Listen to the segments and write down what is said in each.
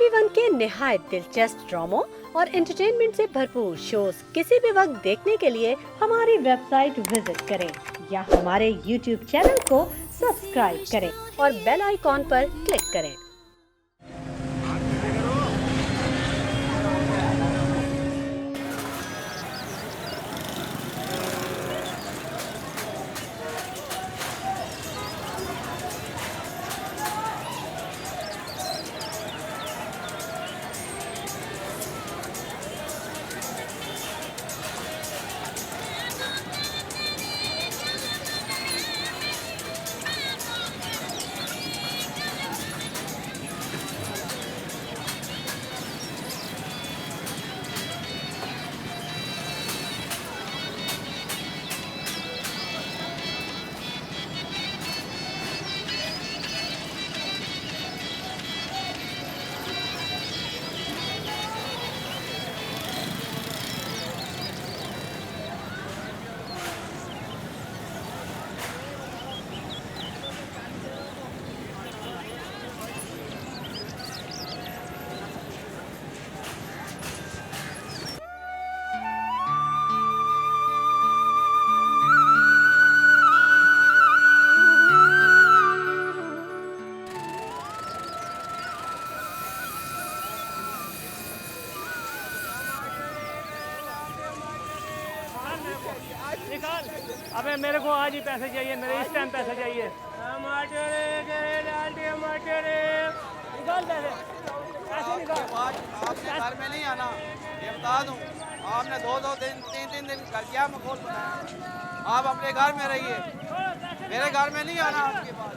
TV one के निहायत दिलचस्प ड्रामों और एंटरटेनमेंट से भरपूर शोज किसी भी वक्त देखने के लिए हमारी वेबसाइट विजिट करें या हमारे यूट्यूब चैनल को सब्सक्राइब करें और बेल आइकॉन पर क्लिक करें। निकाल। अबे मेरे को आज ही पैसे चाहिए, मेरे इस टाइम पैसे चाहिए। टमाटर निकाल पैसे निकाल। आपने घर में नहीं आना, ये बता दूं। आपने दो दिन तीन दिन कर दिया मखौल बनाया। आप अपने घर में रहिए, मेरे घर में नहीं आना आपके पास।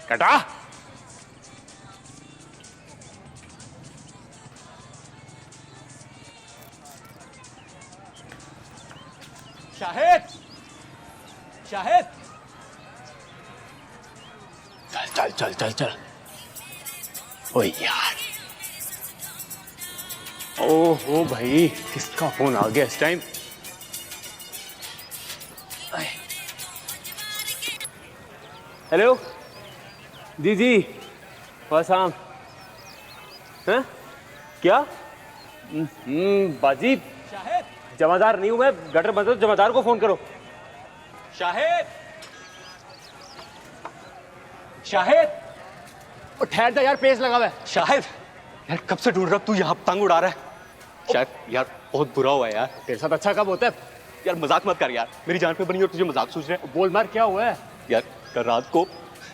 कटा शाहिद, शाहिद, चल चल चल चल। ओ यार, ओहो भाई, किसका फोन आ गया इस टाइम? हेलो जी जी, वालेकुम। हैं क्या? बाजी, शाहिद, जमादार नहीं हूं मैं, गटर बंद, जमादार को फोन करो। शाहिद, शाहिद, ठहर जा यार, पेस लगा हुआ है। शाहिद, यार कब से ढूंढ रहा हूं, तू यहाँ पतंग उड़ा रहा है। शाहिद यार बहुत बुरा हुआ है यार। तेरे साथ अच्छा कब होता है? यार मजाक मत कर यार, मेरी जान पे बनी और तुझे मजाक सूझ रहा है। बोल मार, क्या हुआ है? यार कल रात को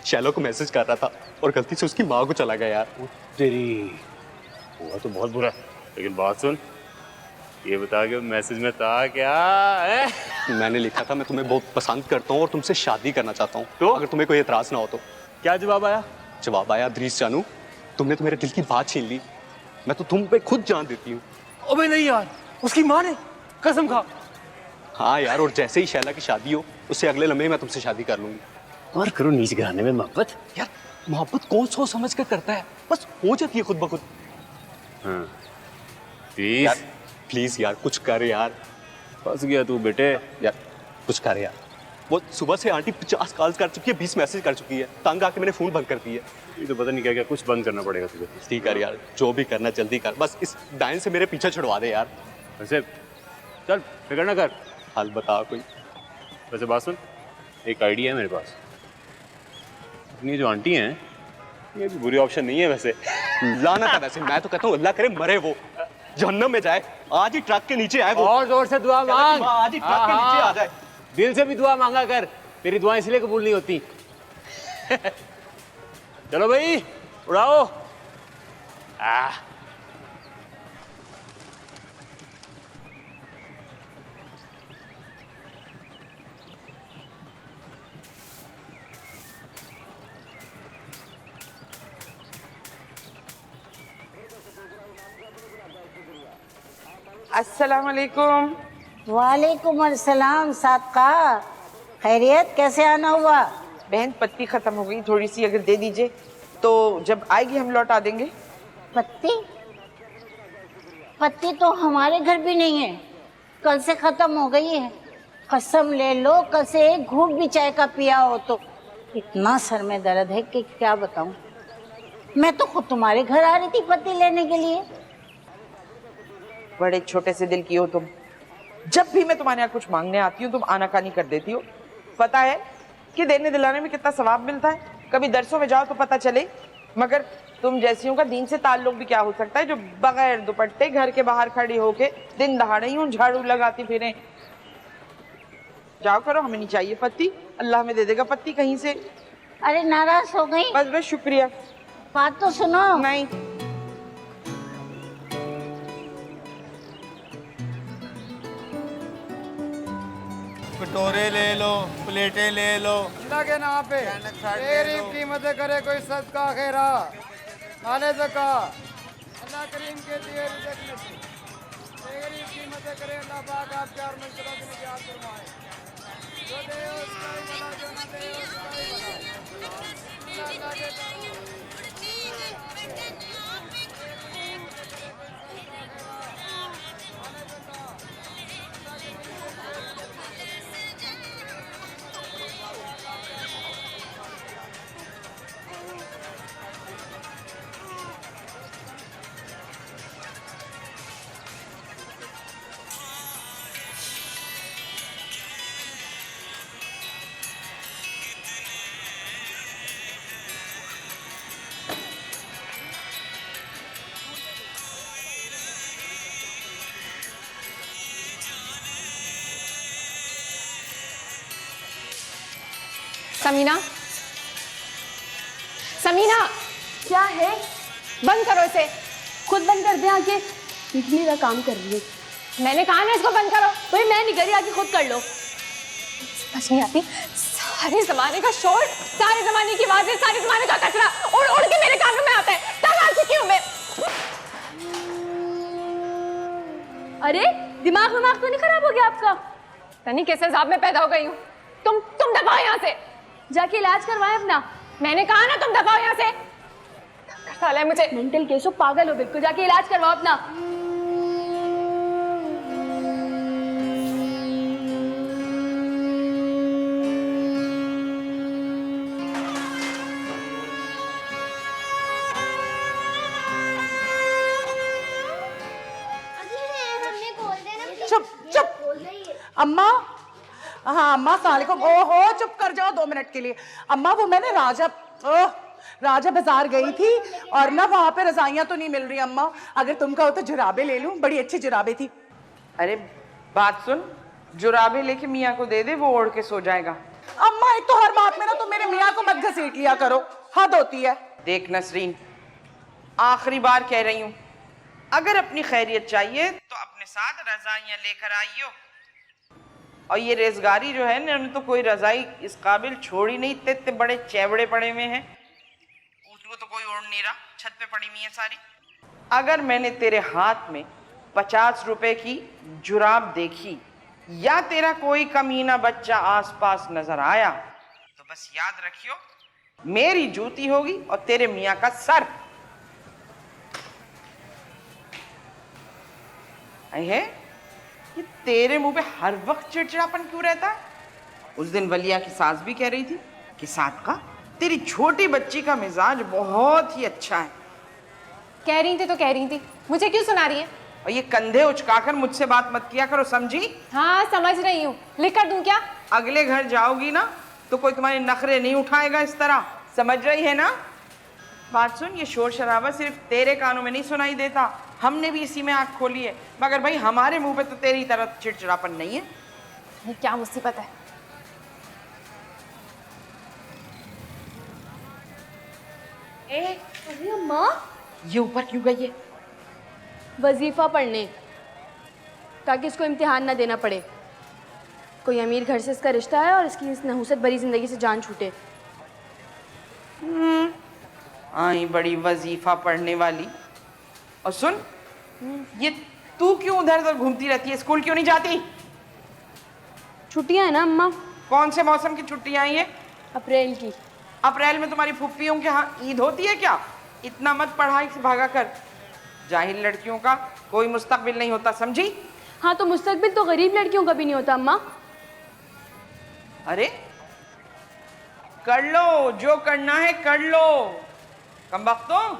शैलो को मैसेज कर रहा था और गलती से उसकी माँ को चला गया यार। तेरी हुआ तो बहुत बुरा, लेकिन बात सुन, ये बता के मैसेज में था क्या है? मैंने लिखा था मैं तुम्हें बहुत पसंद करता हूँ और तुमसे शादी करना चाहता हूँ, तो अगर तुम्हें कोई एतराज ना हो तो। क्या जवाब आया? जवाब आया, दरीस जानू, तुमने तो मेरे दिल की बात छीन ली, मैं तो तुम पे खुद जान देती हूँ। अबे नहीं यार, उसकी माँ ने कसम खा। हाँ यार, और जैसे ही शैला की शादी हो उससे अगले लम्हे मैं तुमसे शादी कर लूंगी। और करो नीच गिराने में मोहब्बत। यार मोहब्बत कौन सोच समझ कर करता है, बस हो जाती है खुद ब खुद। हाँ यार प्लीज यार कुछ कर यार। फंस गया तू बेटे। यार कुछ कर यार। वो सुबह से आंटी 50 कॉल्स कर चुकी है, 20 मैसेज कर चुकी है, तंग आके मैंने फोन बंद कर दिया। ये तो पता नहीं क्या क्या कुछ बंद करना पड़ेगा तुझे। ठीक है यार, जो भी करना जल्दी कर, बस इस डायन से मेरे पीछे छुड़वा दे यार। वैसे चल फिक्र ना कर। हाल बता कोई। वैसे बात सुन, एक आइडिया है मेरे पास। अपनी जो आंटी हैं, ये भी बुरी ऑप्शन नहीं है वैसे। लाना था वैसे, मैं तो कहता हूँ अल्लाह करे मरे वो, जहन्नम में जाए, आज ही ट्रक के नीचे आए वो। और जोर से दुआ मांग। आज ही ट्रक के नीचे आ जाए। दिल से भी दुआ मांगा कर, तेरी दुआ इसलिए कबूल नहीं होती। चलो भाई उड़ाओ। अस्सलाम वालेकुम। वालेकुम अस्सलाम सादका। खैरियत, कैसे आना हुआ? बहन पत्ती खत्म हो गई, थोड़ी सी अगर दे दीजिए तो जब आएगी हम लौटा देंगे। पत्ती? पत्ती तो हमारे घर भी नहीं है, कल से खत्म हो गई है। कसम ले लो, कल से एक घूंट भी चाय का पिया हो तो इतना सर में दर्द है कि क्या बताऊं। मैं तो खुद तुम्हारे घर आ रही थी पत्ती लेने के लिए। बड़े छोटे से दिल की हो तुम। जब भी मैं तुम्हारे यहाँ कुछ मांगने आती हूँ तुम आनाकानी कर देती हो। पता है कि देने दिलाने में कितना सवाब मिलता है, कभी दरसों में जाओ तो पता चले। मगर तुम जैसियों का दीन से ताल्लुक भी क्या हो सकता है जो बगैर दुपट्टे घर के बाहर खड़ी होके दिन दहाड़े यूं झाड़ू लगाती फिरें। जाओ करो, हमें नहीं चाहिए पत्ती, अल्लाह में दे देगा पत्ती कहीं से। अरे नाराज हो गई? बस बस शुक्रिया। बात तो सुनो। नहीं कटोरे ले लो, प्लेटें ले लो। अल्लाह के नाम पे तेरी कीमतें करे कोई सदका खैरा माले ज़का। अल्लाह करीम के दिए रिज़्क़ नसीब, तेरी कीमतें करे अल्लाह पाक आपके और मंजिलों की निजात फरमाए। जो दे उसका ही भला, जो न दे उसका ही भला। अल्लाह के समीना, समीना, क्या है? बंद करो इसे। खुद बंद कर दे आके, इतनी का काम कर रही है। मैंने कहा ना इसको बंद करो। भाई मैं नहीं करी, आके खुद कर लो। समझ नहीं आती, सारे जमाने का शोर, सारे जमाने की आवाजें, सारे जमाने का कचरा उड़ उड़ के मेरे कानों में आता है। तब आ चुकी हूँ मैं। अरे दिमाग तो नहीं खराब हो गया आपका? पता नहीं किस हिसाब में पैदा हो गई हूँ। तुम दबाओ यहाँ से, जाके इलाज करवाएं अपना। मैंने कहा ना तुम दबाओ यहाँ से। साला है मुझे मेंटल केस हो, पागल हो बिल्कुल। जाके इलाज करवाओ अपना। चुप चुप अम्मा। हाँ अम्मा सलामकुम। ओहो चुप कर जाओ 2 मिनट के लिए। अम्मा वो मैंने राजा बाजार गई थी और ना वहाँ पे रजाइयाँ तो नहीं मिल रही अम्मा। अगर तुम कहो तो जुराबे ले लूँ, बड़ी अच्छी जुराबे थी। अरे बात सुन, जुराबे लेके मियाँ को दे दे, वो ओढ़ के सो जाएगा। अम्मा एक तो हर बात में ना तुम मेरे मियाँ को मत घसीट लिया करो, हद होती है। देख नसरीन, आखिरी बार कह रही हूँ, अगर अपनी खैरियत चाहिए तो अपने साथ रजाइयाँ लेकर आइयो। और ये रेजगारी जो है ना, तो कोई रजाई इस काबिल छोड़ी नहीं, इतने बड़े चैवड़े पड़े हुए हैं, उसको तो कोई ओढ़ नहीं रहा, छत पे पड़ी हुई है सारी। अगर मैंने तेरे हाथ में 50 रुपए की जुराब देखी या तेरा कोई कमीना बच्चा आसपास नजर आया तो बस याद रखियो, मेरी जूती होगी और तेरे मियाँ का सर। है ये तेरे मुंह पे हर वक्त चिड़चिड़ापन क्यों रहता है? उस दिन वलिया की सास भी कह रही थी कि सादका तेरी छोटी बच्ची का मिजाज बहुत ही अच्छा है। कह रही थी तो कह रही थी, मुझे क्यों सुना रही है? और ये कंधे उचकाकर मुझसे बात मत किया करो, समझी? हाँ समझ रही हूँ, लिख कर दूं क्या? अगले घर जाओगी ना तो कोई तुम्हारे नखरे नहीं उठाएगा इस तरह, समझ रही है ना? बात सुन, ये शोर शराबा सिर्फ तेरे कानों में नहीं सुनाई देता, हमने भी इसी में आंख खोली है, मगर भाई हमारे मुंह पे तो तेरी तरह चिड़चिड़ापन नहीं है। ये क्या मुसीबत है? अरे अम्मा, ये ऊपर क्यों गई है? वजीफा पढ़ने, ताकि इसको इम्तिहान ना देना पड़े। कोई अमीर घर से इसका रिश्ता है और इसकी इस नहुसत भरी जिंदगी से जान छूटे। आई बड़ी वजीफा पढ़ने वाली। और सुन, ये तू क्यों उधर उधर घूमती रहती है? स्कूल क्यों नहीं जाती? छुट्टियां है ना अम्मा। कौन से मौसम की छुट्टियां हैं ये? अप्रैल की। अप्रैल में तुम्हारी फुफ्फियों के यहाँ ईद होती है क्या? इतना मत पढ़ाई से भागा कर। जाहिल लड़कियों का कोई मुस्तकबिल नहीं होता, समझी? हाँ तो मुस्तकबिल तो गरीब लड़कियों का भी नहीं होता अम्मा। अरे कर लो, जो करना है कर लो। कमबख्तों,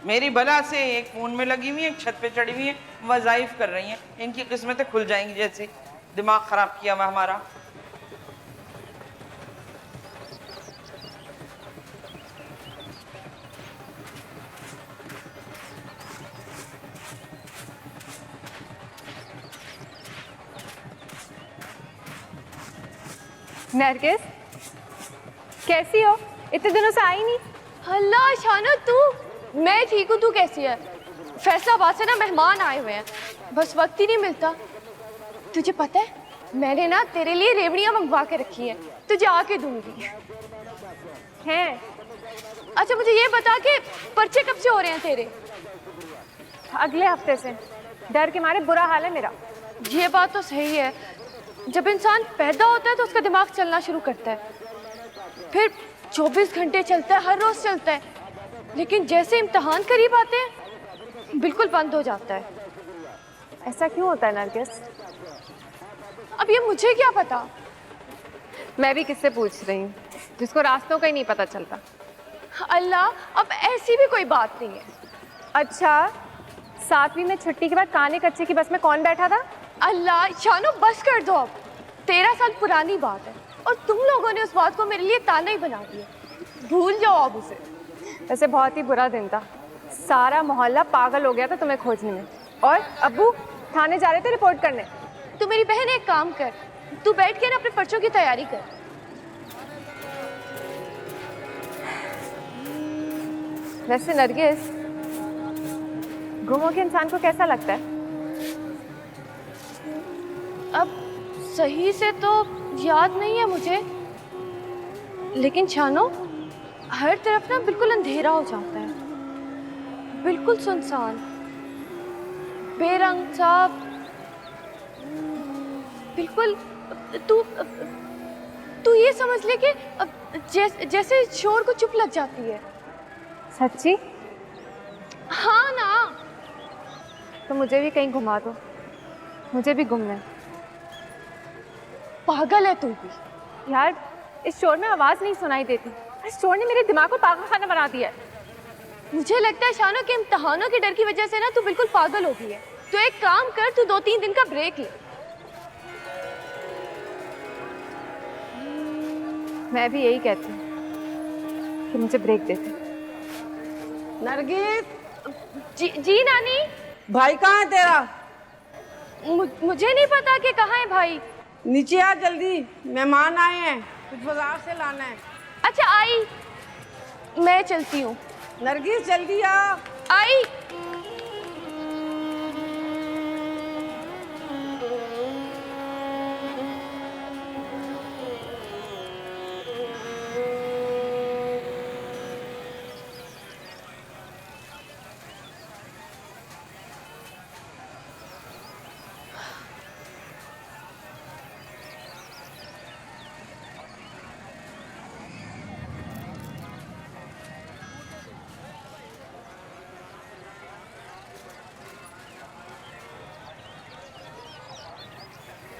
मेरी बला से एक फोन में लगी हुई है, एक छत पे चढ़ी हुई है, वज़ाइफ कर रही हैं। इनकी किस्मतें खुल जाएंगी जैसे। दिमाग खराब किया हुआ हमारा। नरगिस, कैसी हो? इतने दिनों से आई नहीं। अल्लाह शानो, तू? मैं ठीक हूँ, तू कैसी है? फैसलाबाद से ना मेहमान आए हुए हैं, बस वक्त ही नहीं मिलता। तुझे पता है मैंने ना तेरे लिए रेवड़ियाँ मंगवा के रखी हैं, तुझे आके दूंगी। हैं? अच्छा मुझे ये बता कि पर्चे कब से हो रहे हैं तेरे? अगले हफ्ते से। डर के मारे बुरा हाल है मेरा। ये बात तो सही है, जब इंसान पैदा होता है तो उसका दिमाग चलना शुरू करता है, फिर 24 घंटे चलता है, हर रोज चलता है, लेकिन जैसे इम्तिहान करीब आते हैं बिल्कुल बंद हो जाता है। ऐसा क्यों होता है नरगिस? अब ये मुझे क्या पता? मैं भी किससे पूछ रही हूँ जिसको रास्तों का ही नहीं पता चलता। अल्लाह, अब ऐसी भी कोई बात नहीं है। अच्छा, 7वीं में छुट्टी के बाद काने कच्चे की बस में कौन बैठा था? अल्लाह शानो, बस कर दो अब। 13 साल पुरानी बात है और तुम लोगों ने उस बात को मेरे लिए ताना ही बना दिया। भूल जाओ अब उसे। वैसे बहुत ही बुरा दिन था, सारा मोहल्ला पागल हो गया था तुम्हें खोजने में। और अब्बू थाने जा रहे थे रिपोर्ट करने। तू मेरी बहन एक काम कर, तू बैठ के ना अपने पर्चों की तैयारी कर। वैसे नरगिस, गुम हो के इंसान को कैसा लगता है? अब सही से तो याद नहीं है मुझे, लेकिन शानो हर तरफ ना बिल्कुल अंधेरा हो जाता है, बिल्कुल सुनसान, बेरंग सा, बिल्कुल। तू ये समझ ले कि जैसे शोर को चुप लग जाती है। सच्ची? हाँ ना। तो मुझे भी कहीं घुमा दो, मुझे भी घूमना है। पागल है तू भी। यार, इस शोर में आवाज नहीं सुनाई देती। इस शोर ने मेरे दिमाग को पागल खाना बना दिया है। मुझे लगता है शानो कि इम्तिहानों के डर की वजह से ना तू बिल्कुल पागल हो गई है। तो एक काम कर, तू 2-3 दिन का ब्रेक ले। मैं भी यही कहती हूँ कि मुझे ब्रेक देते। नरगिस। जी नानी। भाई कहाँ है तेरा? मुझे नहीं पता कि कहाँ है भाई। नीचे आ जल्दी, मेहमान आए हैं, कुछ बाजार से लाना है। अच्छा आई, मैं चलती हूँ। नरगिस जल्दी आ। आई।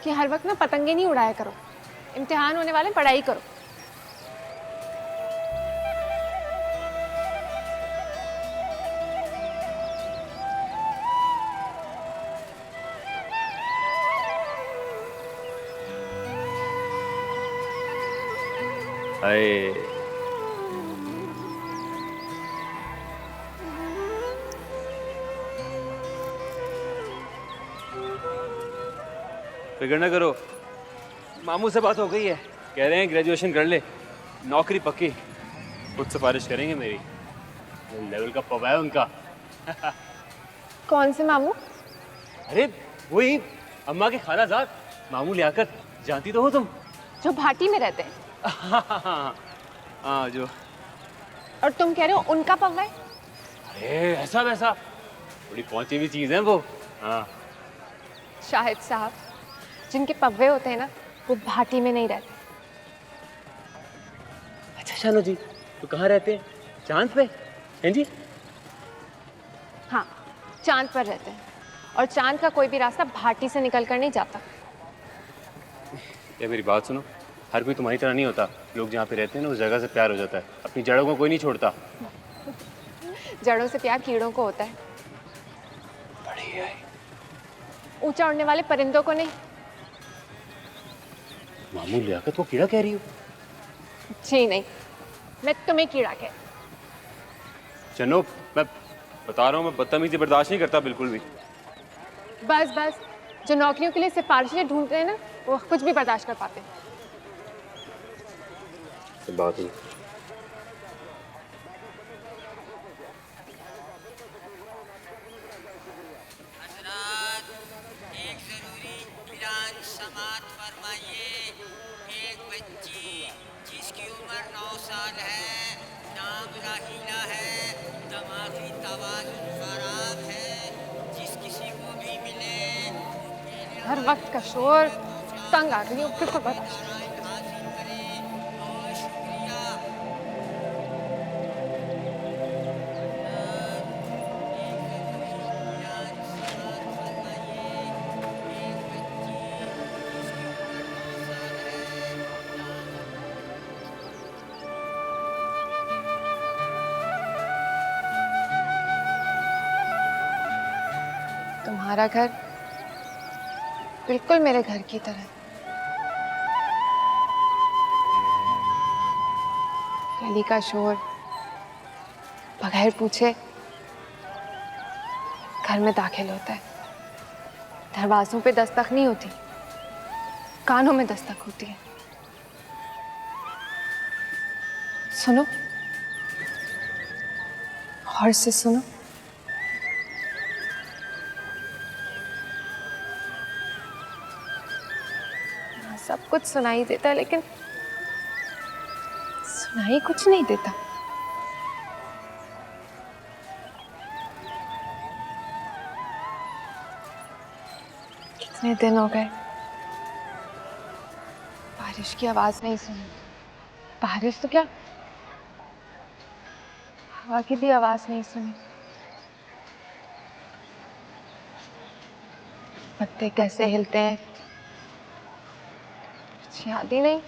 कि हर वक्त ना पतंगे नहीं उड़ाया करो, इम्तिहान होने वाले, पढ़ाई करो। हाय, फिक्र ना करो, मामू से बात हो गई है, कह रहे हैं ग्रेजुएशन कर ले, नौकरी पक्की, खुद सिफारिश करेंगे मेरी। लेवल का पवा है उनका। कौन से मामू? अरे वही अम्मा के खालाजाद मामू लियाकत, जानती तो हो तुम? जो भाटी में रहते हैं। हाँ जो। और तुम कह रहे हो उनका पवा है? अरे ऐसा वैसा, थोड़ी पहुंची हुई चीज है वो, हाँ शाहिद साहब, जिनके पव्वे होते हैं ना, वो भाटी में नहीं रहते। अच्छा शानो जी, तो कहाँ रहते हैं? चांद पे हैं जी? हाँ, चांद पर रहते हैं, और चांद का कोई भी रास्ता भाटी से निकल कर नहीं जाता। ये मेरी बात सुनो, हर कोई तुम्हारी तरह नहीं होता। लोग जहाँ पे रहते हैं ना, उस जगह से प्यार हो जाता है। अपनी जड़ों को कोई नहीं छोड़ता। जड़ों से प्यार कीड़ों को होता है, बढ़िया है। ऊंचा उड़ने वाले परिंदों को नहीं। मामू लियाकत को कीड़ा कह रही हो? जी नहीं, मैं तुम्हें कीड़ा कह। चनो, मैं बता रहा हूँ, मैं बदतमीजी बर्दाश्त नहीं करता बिल्कुल भी। बस बस, जो नौकरियों के लिए सिफारिशें ढूंढते हैं ना, वो कुछ भी बर्दाश्त कर पाते हैं। बात हुई। एक जरूरी ऐलान समाअत फरमाइए। एक बच्ची जिसकी उम्र 9 साल है, नाम राहीला है, दिमागी तवाज़ुन खराब है, जिस किसी को भी मिले हर वक्त का शोर, तंग आ गई हूँ, बिल्कुल बर्दाश्त। तुम्हारा घर बिल्कुल मेरे घर की तरह। गली का शोर बगैर पूछे घर में दाखिल होता है। दरवाजों पे दस्तक नहीं होती, कानों में दस्तक होती है। सुनो, और से सुनो। सब कुछ सुनाई देता है, लेकिन सुनाई कुछ नहीं देता। कितने दिन हो गए बारिश की आवाज नहीं सुनी। बारिश तो क्या, हवा की भी आवाज नहीं सुनी। पत्ते कैसे हिलते हैं कुछ याद ही नहीं।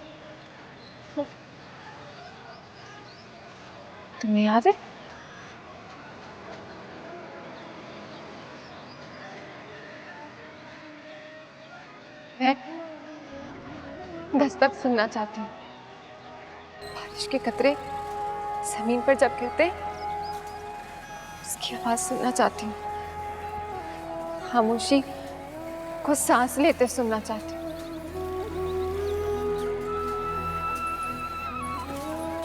तुम्हें याद है? मैं दस्तक सुनना चाहती हूँ। बारिश के कतरे जमीन पर जब गिरते, उसकी आवाज सुनना चाहती हूँ। खामोशी को सांस लेते सुनना चाहती हूँ।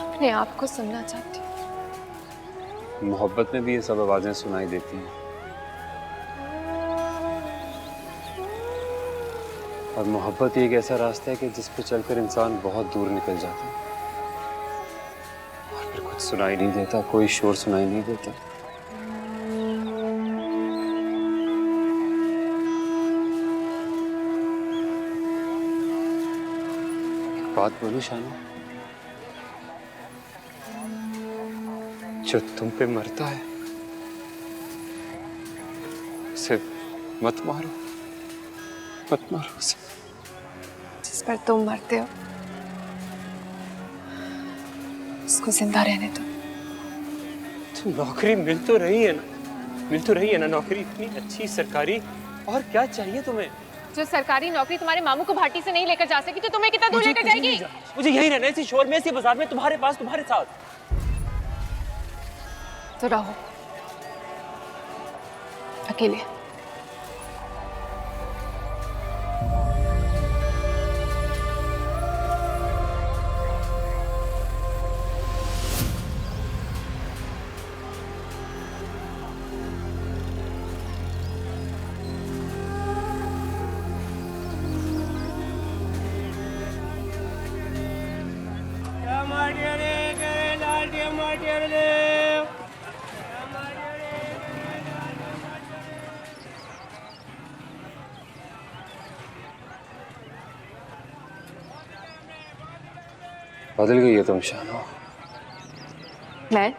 अपने आप को सुनना चाहती हूँ। मोहब्बत में भी ये सब आवाजें सुनाई देती हैं, और मोहब्बत एक ऐसा रास्ता है कि जिस पे चलकर इंसान बहुत दूर निकल जाता है, और फिर कुछ सुनाई नहीं देता, कोई शोर सुनाई नहीं देता। एक बात बोलूं शानू, जो तुम पे मरता है उसे मत मारो, मत मारो उसे। जिस पर तुम मरते हो उसको जिंदा रहने दो। तो नौकरी मिल तो रही है ना, मिल तो रही है ना नौकरी, इतनी अच्छी सरकारी, और क्या चाहिए तुम्हें? जो सरकारी नौकरी तुम्हारे मामू को भाटी से नहीं लेकर जा सकी, तो तुम्हें कितना दूर लेकर जाएगी? मुझे यही रहना है, इसी शोर में, इसी बाजार में, तुम्हारे पास, तुम्हारे साथ। तो रहो अकेले। बदल गई हो तुम शानो। मैं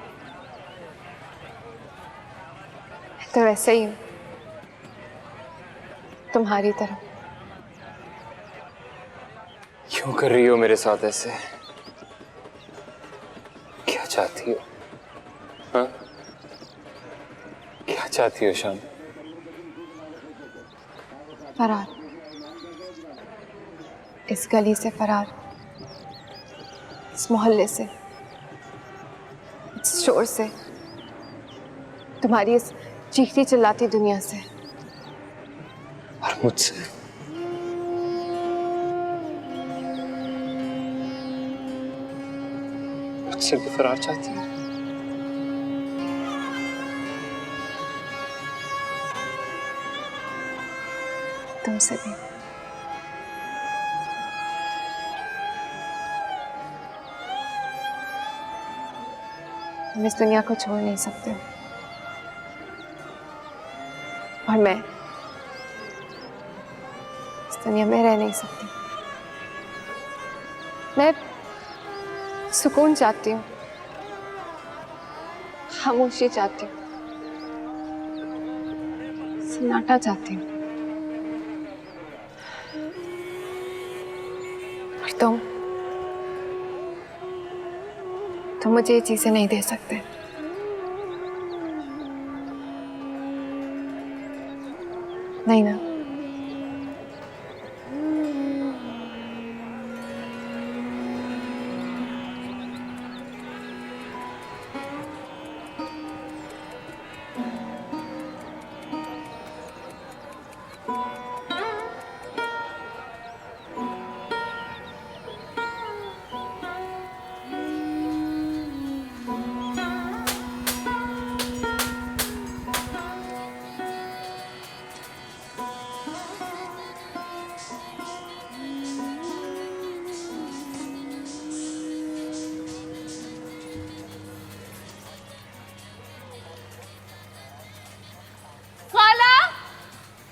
तो वैसे ही हूँ, तुम्हारी तरह। क्यों कर रही हो मेरे साथ ऐसे? क्या चाहती हो? हाँ? क्या चाहती हो शान? फरार, इस गली से फरार, इस मोहल्ले से, इस शोर से, तुम्हारी इस चीखती चिल्लाती दुनिया से। और मुझसे? मुझसे भी फरार चाहती है? तुमसे भी। हम इस दुनिया को छोड़ नहीं सकते, और मैं इस दुनिया में रह नहीं सकती। मैं सुकून चाहती हूँ, खामोशी चाहती हूँ, सन्नाटा चाहती हूँ। और तुम मुझे ये चीजें नहीं दे सकते। नहीं ना?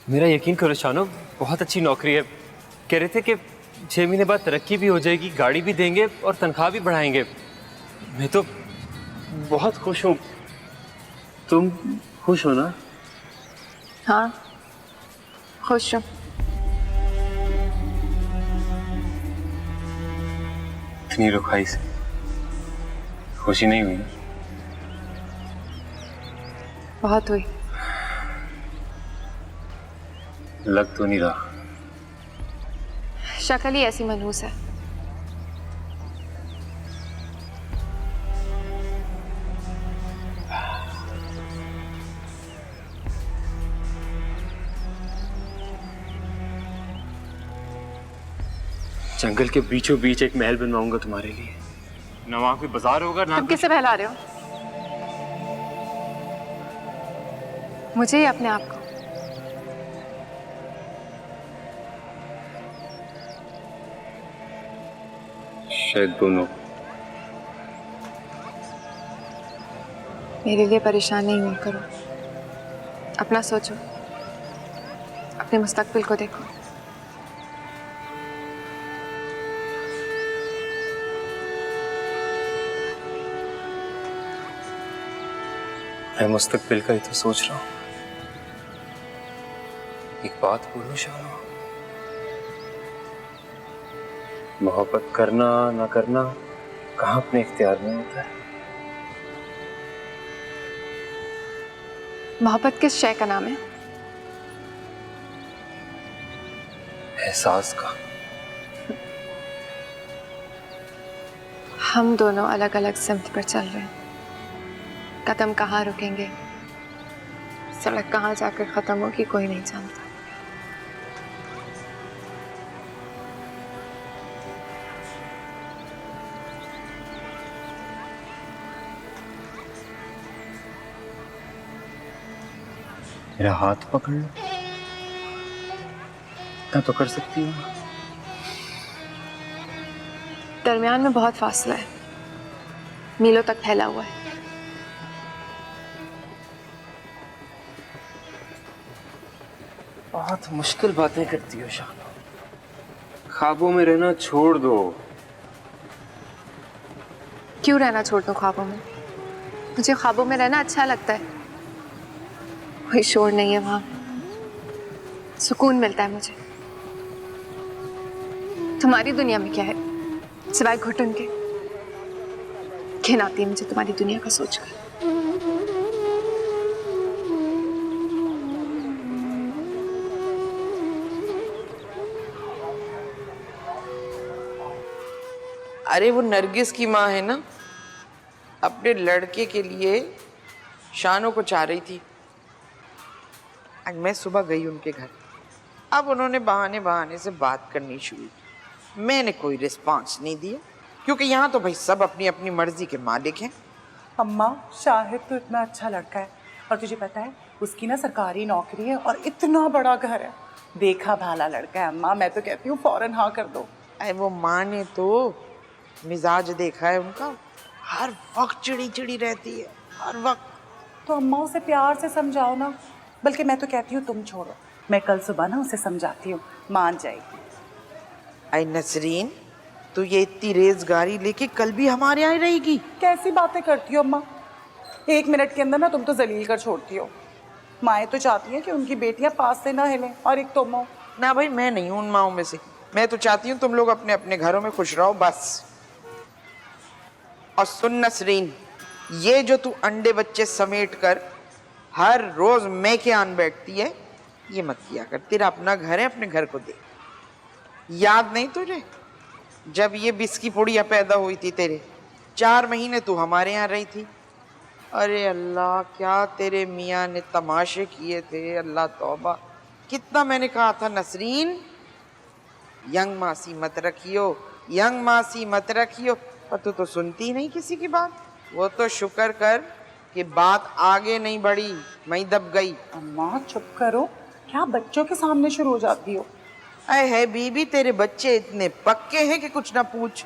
मेरा यकीन करो शानो, बहुत अच्छी नौकरी है। कह रहे थे कि 6 महीने बाद तरक्की भी हो जाएगी, गाड़ी भी देंगे और तनख्वाह भी बढ़ाएंगे। मैं तो बहुत खुश हूँ। तुम खुश हो ना? हाँ, खुश हूँ। इतनी रुखाई से खुशी नहीं हुई? बहुत हुई। लग तो नहीं रहा। शक्ल ही ऐसी मनहूस है। जंगल के बीचों बीच एक महल बनवाऊंगा तुम्हारे लिए। ना वहां कोई बाजार होगा ना। तुम किससे बहला रहे हो? मुझे ही अपने आप को? शायद दोनों। मेरे लिए परेशान नहीं करो, अपना सोचो, अपने मुस्तकबिल को देखो। मैं मुस्तकबिल का ही तो सोच रहा हूँ। एक बात बोलूं शानो, मोहब्बत करना ना करना कहाँ अपने इख्तियार में होता है। मोहब्बत किस शय का नाम है? एहसास का। हम दोनों अलग अलग सिमत पर चल रहे हैं। कदम कहाँ रुकेंगे, सड़क कहाँ जाकर खत्म होगी, कोई नहीं जानता। मेरा हाथ पकड़ लो, क्या तो कर सकती हूँ। दरमियान में बहुत फासला है, मीलों तक फैला हुआ है। बहुत मुश्किल बातें करती हो शानो। ख्वाबों में रहना छोड़ दो, क्यों रहना छोड़ दूं ख्वाबों में? मुझे ख्वाबों में रहना अच्छा लगता है। कोई शोर नहीं है वहां, सुकून मिलता है मुझे। तुम्हारी दुनिया में क्या है सिवाय घुटन के? घिन आती है मुझे तुम्हारी दुनिया का सोचकर। अरे वो नरगिस की माँ है ना, अपने लड़के के लिए शानों को चाह रही थी। आज मैं सुबह गई उनके घर। अब उन्होंने बहाने बहाने से बात करनी शुरू की। मैंने कोई रिस्पांस नहीं दिया, क्योंकि यहाँ तो भाई सब अपनी अपनी मर्जी के मालिक हैं। अम्मा शाहिद तो इतना अच्छा लड़का है, और तुझे पता है उसकी ना सरकारी नौकरी है और इतना बड़ा घर है। देखा भाला लड़का है अम्मा, मैं तो कहती हूँ फौरन हाँ कर दो। अरे वो माँ ने तो मिजाज देखा है उनका, हर वक्त चिड़ी चिड़ी रहती है, हर वक्त। तो अम्मा उसे प्यार से समझाओ ना। बल्कि मैं तो कहती हूँ तुम छोड़ो, मैं कल सुबह ना उसे समझाती हूँ, मान जाएगी। अरे नसरीन, तू ये इतनी रेज़गारी लेके कल भी हमारे यहाँ रहेगी? कैसी बातें करती हो अम्मा, 1 मिनट के अंदर ना तुम तो जलील कर छोड़ती हो। माएँ तो चाहती हैं कि उनकी बेटियां पास से ना हिलें, और एक तुम हो। ना भाई, मैं नहीं हूँ उन माओं में से। मैं तो चाहती हूँ तुम लोग अपने अपने घरों में खुश रहो बस। और सुन नसरीन, ये जो तू अंडे बच्चे समेट कर हर रोज मैं के आन बैठती है, ये मत किया कर। तेरा अपना घर है, अपने घर को दे। याद नहीं तुझे जब ये बिस्की पुड़िया पैदा हुई थी तेरे, 4 महीने तू हमारे यहाँ रही थी। अरे अल्लाह, क्या तेरे मियाँ ने तमाशे किए थे, अल्लाह तौबा। कितना मैंने कहा था नसरीन, यंग मासी मत रखियो, यंग मासी मत रखियो, पर तू तो सुनती नहीं किसी की बात। वो तो शुक्र कर कि बात आगे नहीं बढ़ी, मैं दब गई। अम्मा चुप करो, क्या बच्चों के सामने शुरू हो जाती हो? अरे है बीबी, तेरे बच्चे इतने पक्के हैं कि कुछ ना पूछ।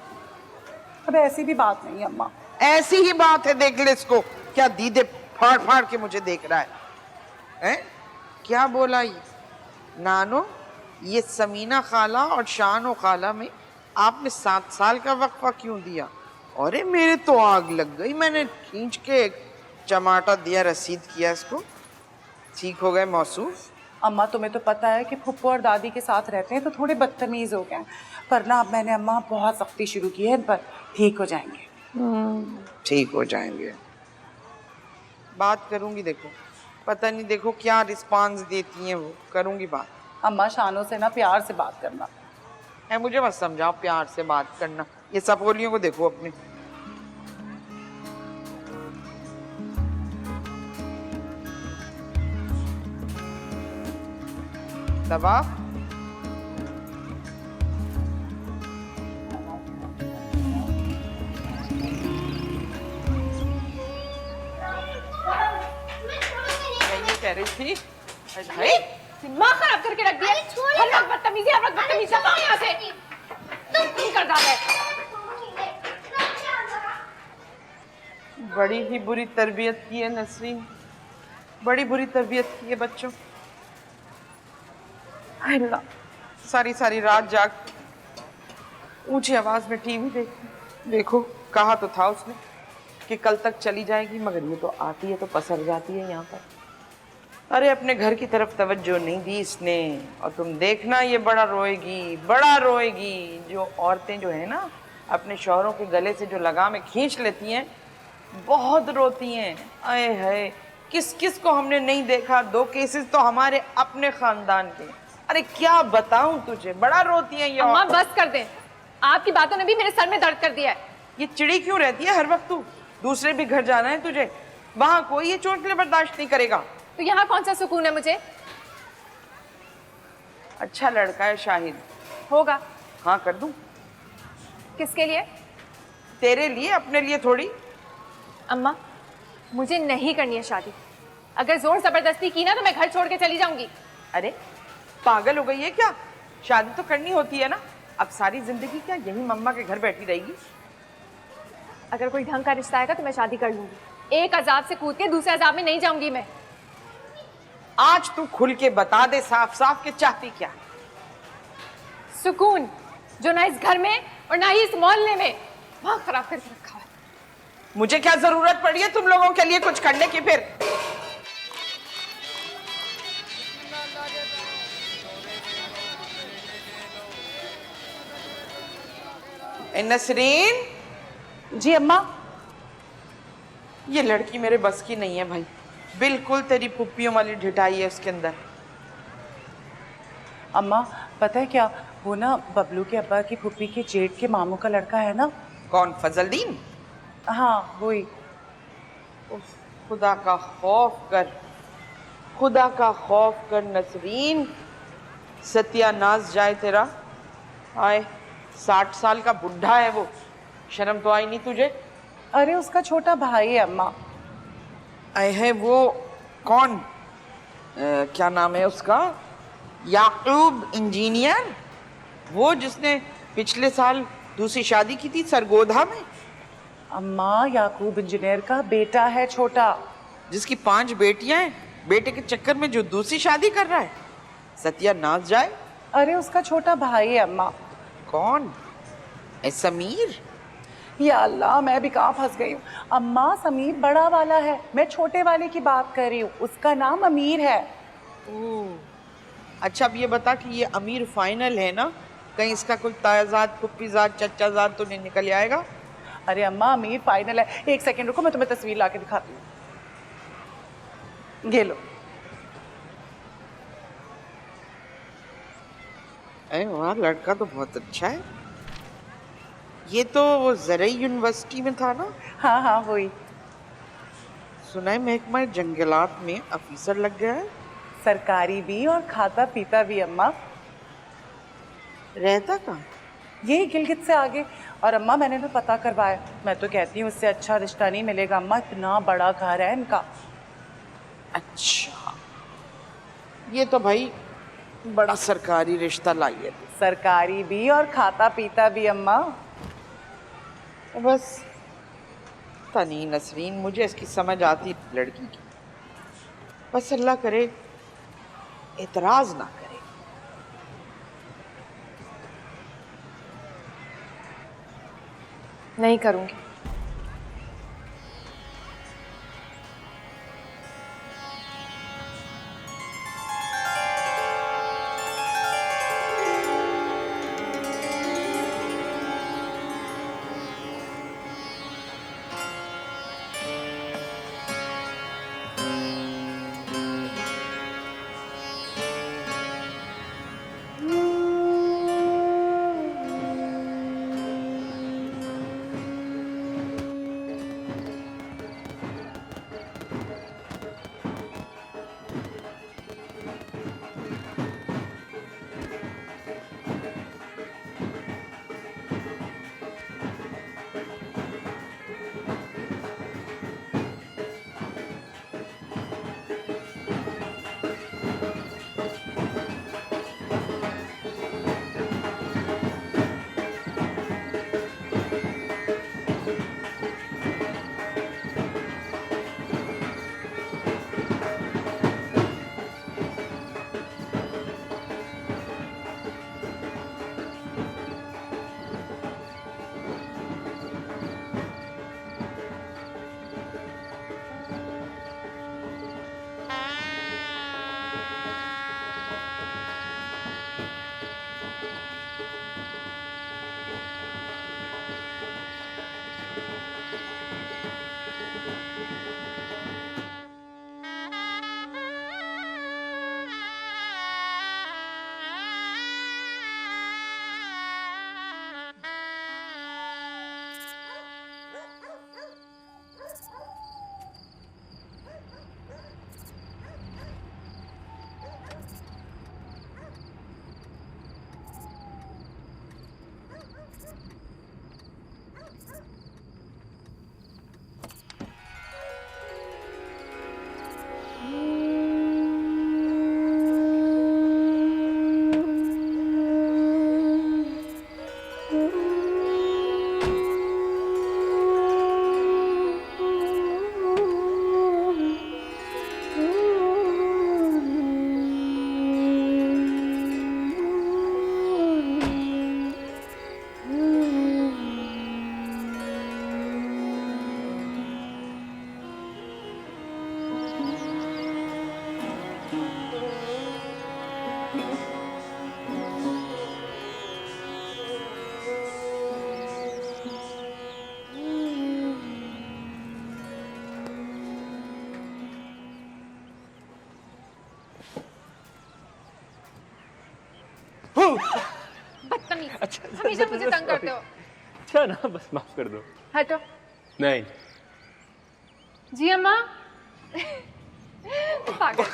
अब ऐसी भी बात नहीं अम्मा। ऐसी ही बात है, देख ले इसको, क्या दीदे फाड़ फाड़ के मुझे देख रहा है, हैं? क्या बोला ये? नानो, ये समीना खाला और शानो खाला में आपने 7 साल का वक्फा क्यों दिया? अरे मेरे तो आग लग गई, मैंने खींच के चमाटा दिया, रसीद किया इसको, ठीक हो गए मौसूफ। अम्मा तुम्हें तो पता है कि फुप्पो और दादी के साथ रहते हैं तो थोड़े बदतमीज हो गए, पर ना अब मैंने अम्मा बहुत सख्ती शुरू की है इन पर। ठीक हो जाएंगे। ठीक हो जाएंगे। बात करूंगी, देखो पता नहीं, देखो क्या रिस्पांस देती हैं वो, करूंगी बात। अम्मा शानों से ना प्यार से बात करना है, मुझे मत समझाओ प्यार से बात करना। ये सपोलियों को देखो अपने। दबा ये कह रही थी, भाई दिमाग खराब करके रख दिया। हर वक्त बदतमीजी, हर वक्त बदतमीजी। जाओ यहाँ से, तुम कर डाले। बड़ी ही बुरी तरबियत की है नसरीन, बड़ी बुरी तरबियत की है बच्चों। अल्लाह, सारी सारी रात जाग ऊंची आवाज में टीवी देखती। देखो कहा तो था उसने कि कल तक चली जाएगी, मगर ये तो आती है तो पसर जाती है यहाँ पर। अरे अपने घर की तरफ तवज्जो नहीं दी इसने, और तुम देखना ये बड़ा रोएगी, बड़ा रोएगी। जो औरतें जो है ना अपने शौहरों के गले से जो लगाम खींच लेती हैं, बहुत रोती हैं। आए है, किस किस को हमने नहीं देखा, 2 केसेस तो हमारे अपने खानदान के। अरे क्या बताऊं तुझे, बड़ा रोती हैं ये। अम्मा बस कर दें, आपकी बातों ने भी मेरे सर में दर्द कर दिया है। ये चिड़ी क्यों रहती है हर वक्त? तू दूसरे भी घर जाना है तुझे, वहां कोई ये चोट बर्दाश्त नहीं करेगा। तो यहाँ कौन सा सुकून है मुझे? अच्छा लड़का है शाहिद, होगा। हाँ कर दूं। किसके लिए? तेरे लिए, अपने लिए थोड़ी। अम्मा मुझे नहीं करनी है शादी। अगर जोर जबरदस्ती की ना तो मैं घर छोड़ के चली जाऊंगी। अरे पागल हो गई है क्या? शादी तो करनी होती है ना। अब सारी जिंदगी क्या यही मम्मा के घर बैठी रहेगी? अगर कोई ढंग का रिश्ता आएगा तो मैं शादी कर लूंगी। एक अजाब से कूद के दूसरे अजाब में नहीं जाऊंगी मैं। आज तू खुल के बता दे साफ साफ कि चाहती क्या? सुकून, जो ना इस घर में और ना ही इस मोहल्ले में। वहां खराब करके रखा है। मुझे क्या जरूरत पड़ी है तुम लोगों के लिए कुछ करने की? फिर नसरीन। जी अम्मा। ये लड़की मेरे बस की नहीं है भाई, बिल्कुल तेरी पुप्पियों वाली ढिठाई है उसके अंदर। अम्मा पता है क्या, वो ना बबलू के अब्बा की फुप्पी के जेठ के मामू का लड़का है ना। कौन, फजलदीन? हाँ वही। खुदा का खौफ कर, खुदा का खौफ कर नसरीन, सत्यानाश जाए तेरा। आए 60 साल का बुढ़ा है वो, शर्म तो आई नहीं तुझे? अरे उसका छोटा भाई है अम्मा। आए है वो कौन, क्या नाम है उसका, याकूब इंजीनियर, वो जिसने पिछले साल दूसरी शादी की थी सरगोधा में। अम्मा याकूब इंजीनियर का बेटा है छोटा, जिसकी 5 बेटियां हैं, बेटे के चक्कर में जो दूसरी शादी कर रहा है, सत्यानाश जाए। अरे उसका छोटा भाई है अम्मा। कौन, समीर? या अल्लाह, मैं भी कहाँ फंस गई हूँ। अम्मा समीर बड़ा वाला है, मैं छोटे वाले की बात कर रही हूँ, उसका नाम अमीर है। अच्छा अब ये बता कि ये अमीर फाइनल है ना, कहीं इसका कोई तायाजाद पुप्पीजाद चचाजाद तो नहीं निकल आएगा? अरे अम्मा अमीर फाइनल है। एक सेकंड रुको, मैं तुम्हें तस्वीर ला के दिखाती हूँ। ये लो। अरे वाह, लड़का तो बहुत अच्छा है। ये तो वो ज़रई यूनिवर्सिटी में था ना? हाँ हाँ वही। सुना है महकमा जंगलात में ऑफिसर लग गया है। सरकारी भी और खाता पीता भी अम्मा। रहता कहाँ? यही गिलगित से आगे। और अम्मा मैंने तो पता करवाया, मैं तो कहती हूँ उससे अच्छा रिश्ता नहीं मिलेगा अम्मा, इतना बड़ा घर है इनका। अच्छा, ये तो भाई बड़ा सरकारी रिश्ता लाई है। सरकारी भी और खाता पीता भी अम्मा। बस तनी नसरीन, मुझे इसकी समझ आती लड़की की, बस अल्लाह करे एतराज ना करे। नहीं करूँगी। बदतमीज। हमेशा मुझे तंग करते हो। अच्छा ना, बस माफ कर दो। हटो। नहीं। जी अम्मा। पागल।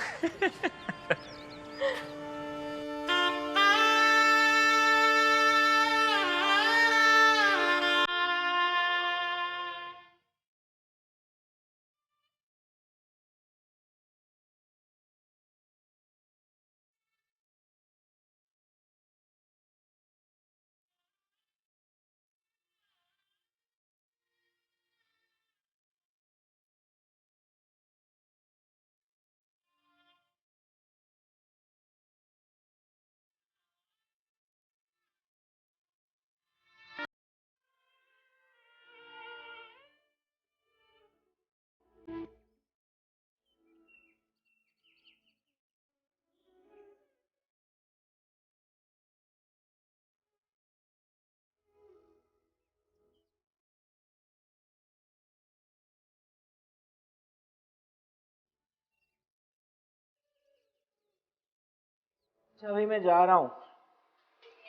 अच्छा भाई मैं जा रहा हूँ।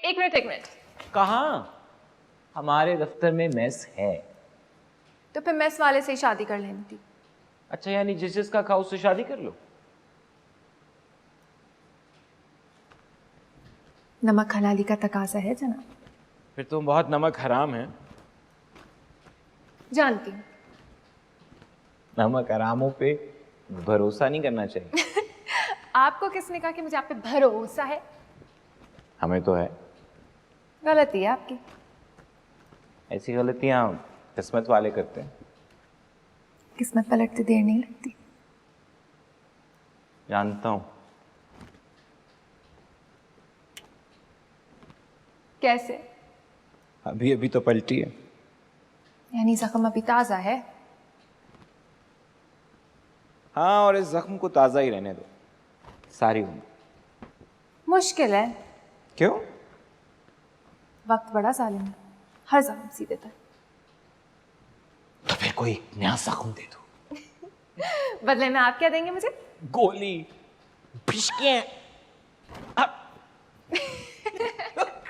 एक मिनट एक मिनट। कहाँ? हमारे दफ्तर में मेस है। तो फिर मेस वाले से ही शादी कर लेनी थी। अच्छा यानी जिसका खाओ उससे शादी कर लो। नमक हलाली का तकाजा है जनाब। फिर तुम बहुत नमक हराम है। जानती हूँ। नमक हरामों पे भरोसा नहीं करना चाहिए। आपको किसने कहा कि मुझे आप पे भरोसा है? हमें तो है। गलती है आपकी। ऐसी गलतियां किस्मत वाले करते हैं। किस्मत पलटते देर नहीं लगती। जानता हूँ। कैसे? अभी अभी तो पलटी है। यानी जख्म अभी ताजा है? हाँ, और इस जख्म को ताजा ही रहने दो सारी उम्र। मुश्किल है। क्यों? वक्त बड़ा जालिम है, हर जख्म सी देता है। तो फिर कोई नया जख्म दे दो। बदले में आप क्या देंगे मुझे? गोली, पिशकियां।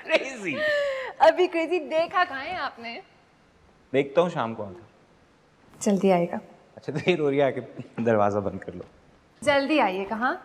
क्रेजी। अभी क्रेजी देखा कहाँ है आपने? देखता हूँ शाम को आकर। जल्दी आएगा। अच्छा देर हो रही है, आके दरवाजा बंद कर लो। जल्दी आइएगा। हाँ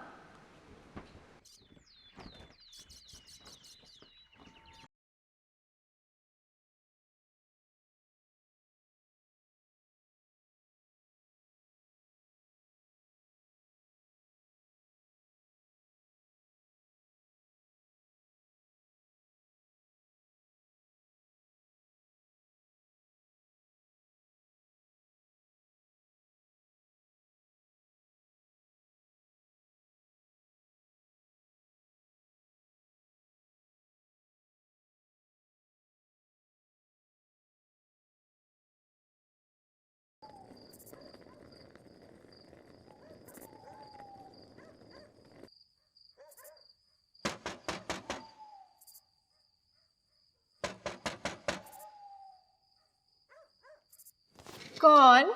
कौन?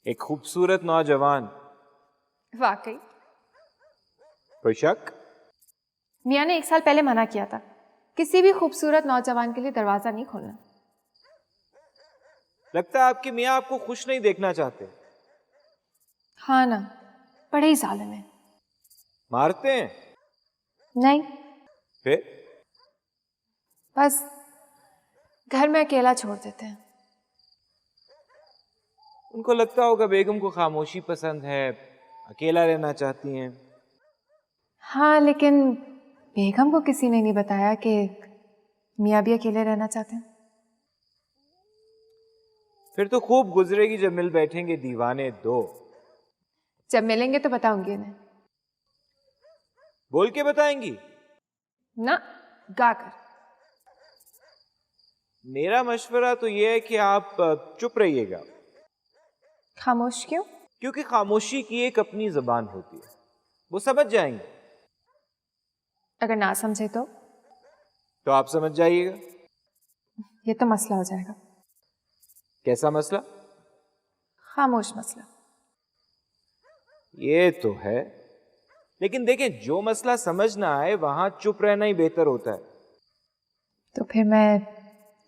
एक खूबसूरत नौजवान। वाकई? कोई शक? मियाँ ने 1 साल पहले मना किया था, किसी भी खूबसूरत नौजवान के लिए दरवाजा नहीं खोलना। लगता है आपके मियाँ आपको खुश नहीं देखना चाहते। हाँ ना, बड़े ही जालिम है। मारते हैं? नहीं, फिर? बस घर में अकेला छोड़ देते हैं। उनको लगता होगा बेगम को खामोशी पसंद है, अकेला रहना चाहती हैं। हाँ, लेकिन बेगम को किसी ने नहीं बताया कि मियाँ भी अकेले रहना चाहते हैं। फिर तो खूब गुजरेगी जब मिल बैठेंगे दीवाने दो। जब मिलेंगे तो बताऊंगी उन्हें। बोल के बताएंगी? ना, गाकर। मेरा मशवरा तो यह है कि आप चुप रहिएगा। खामोश क्यों? क्योंकि खामोशी की एक अपनी जबान होती है, वो समझ जाएंगे। अगर ना समझे तो आप समझ जाइएगा। ये तो मसला हो जाएगा। कैसा मसला? खामोश मसला। ये तो है लेकिन देखें, जो मसला समझ ना आए वहां चुप रहना ही बेहतर होता है। तो फिर मैं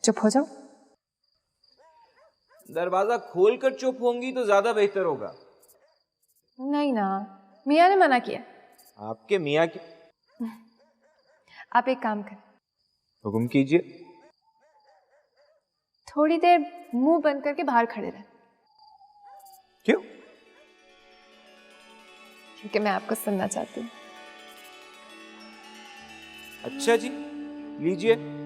चुप हो जाऊं? दरवाजा खोलकर चुप होंगी तो ज्यादा बेहतर होगा। नहीं ना, मियाँ ने मना किया। आपके मियाँ की। आप एक काम करें, हुक्म कीजिए। थोड़ी देर मुंह बंद करके बाहर खड़े रहें। क्यों? क्योंकि मैं आपको सुनना चाहती हूँ। अच्छा जी, लीजिए।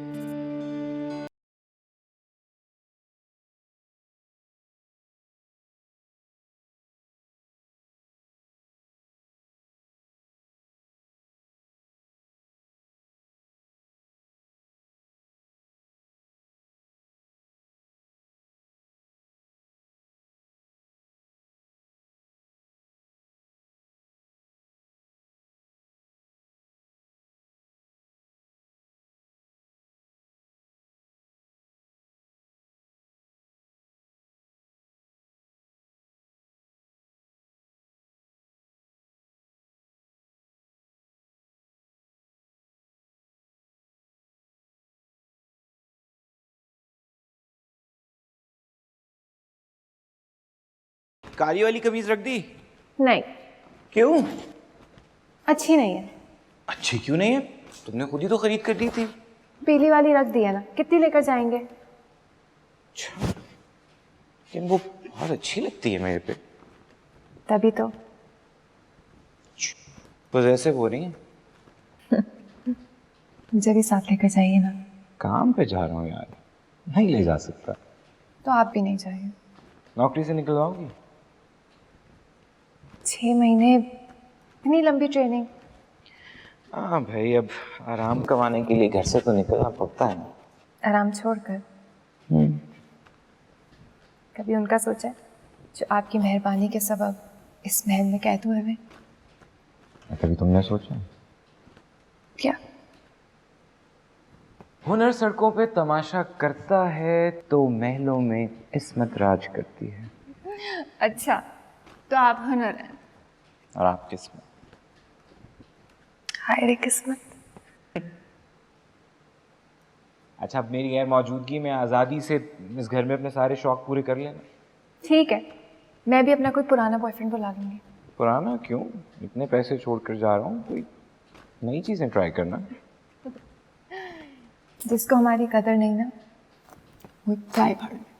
काली वाली कमीज रख दी? नहीं। क्यों? अच्छी नहीं है। अच्छी क्यों नहीं है? तुमने खुद ही तो खरीद कर दी थी। पीली वाली रख दी है ना, कितनी लेकर जाएंगे? लेकिन वो बहुत अच्छी लगती है मेरे पे। तभी तो। बस ऐसे बोल रही हैं। मुझे भी साथ लेकर जाइए ना। काम पे जा रहा हूँ यार, नहीं ले जा सकता। तो आप भी नहीं जाइए। नौकरी से निकलवाओगी? 6 महीने, इतनी लंबी ट्रेनिंग। हाँ भाई, अब आराम कमाने के लिए घर से तो निकलना पड़ता है ना। आराम छोड़कर कभी उनका सोचा है जो आपकी मेहरबानी के सबब इस महल में कैद हुए हुए? कभी तुमने सोचा? क्या? हुनर सड़कों पे तमाशा करता है तो महलों में इस्मत राज करती है। अच्छा, तो आप हुनर हैं और आप किस्मत। हाय रे किस्मत। अच्छा, अब मेरी गैर मौजूदगी में आज़ादी से इस घर में अपने सारे शौक पूरे कर लेना। ठीक है, मैं भी अपना कोई पुराना बॉयफ्रेंड बुला लूंगी। पुराना क्यों? इतने पैसे छोड़कर जा रहा हूँ, कोई नई चीजें ट्राई करना। जिसको हमारी कदर नहीं ना, वो जाए भाड़ में।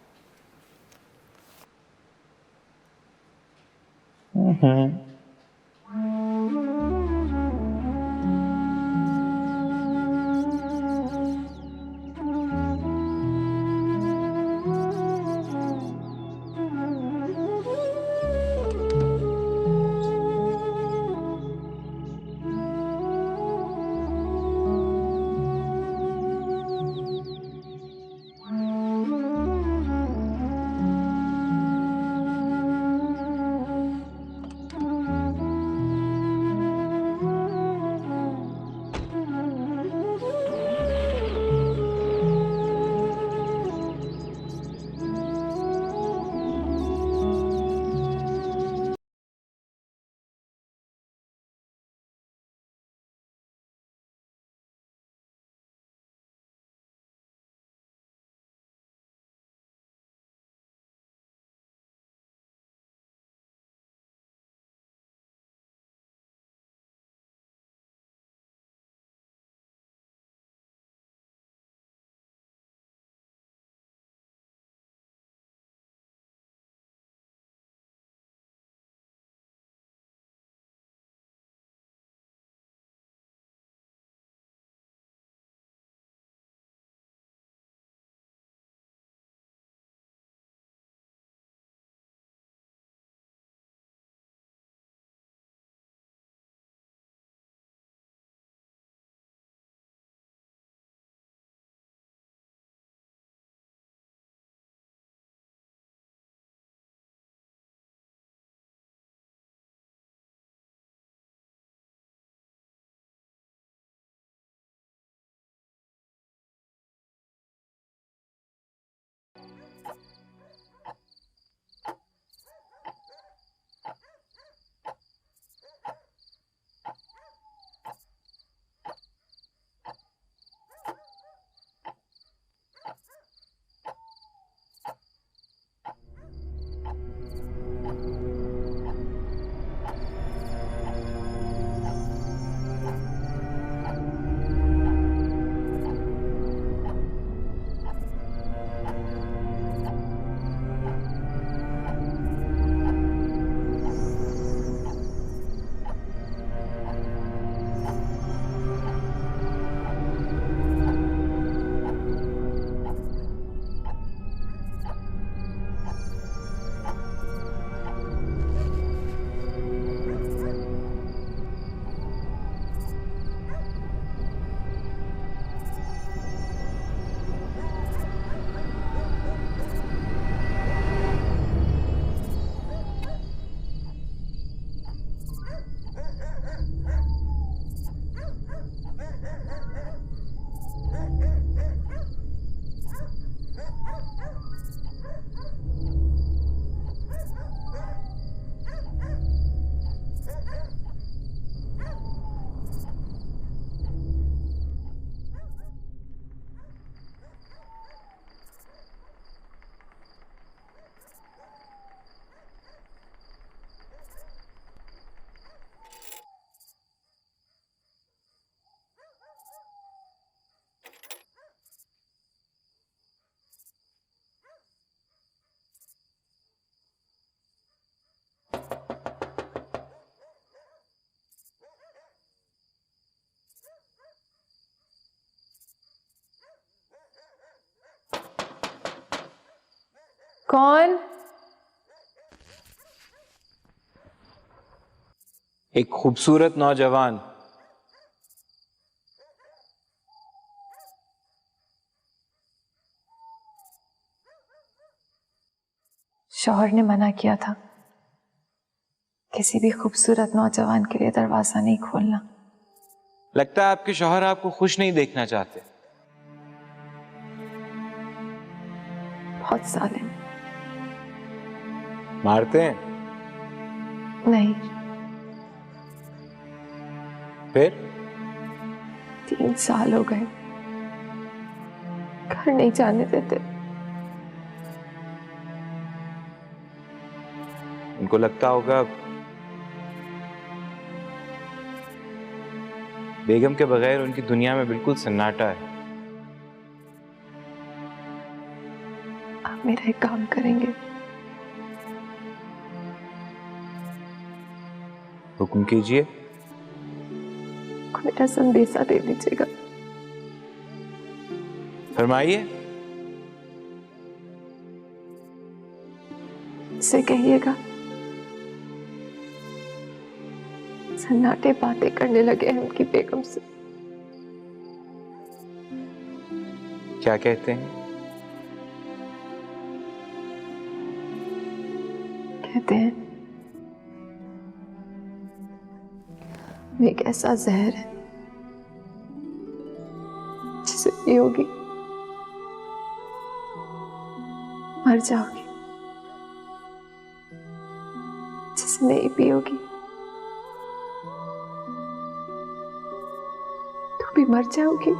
कौन? एक खूबसूरत नौजवान। शौहर ने मना किया था किसी भी खूबसूरत नौजवान के लिए दरवाजा नहीं खोलना। लगता है आपके शौहर आपको खुश नहीं देखना चाहते। बहुत जालिम। मारते हैं? नहीं, फिर 3 साल हो गए, घर नहीं जाने देते। उनको लगता होगा बेगम के बगैर उनकी दुनिया में बिल्कुल सन्नाटा है। आप मेरा एक काम करेंगे? हुक्म कीजिए। मेरा संदेशा दे दीजिएगा। फरमाइए। उसे कहिएगा सन्नाटे बातें करने लगे हैं उनकी बेगम से। क्या कहते हैं? कहते हैं मैं एक ऐसा जहर है जिसे पियोगी मर जाओगी, जिसे नहीं पियोगी तो भी मर जाओगी।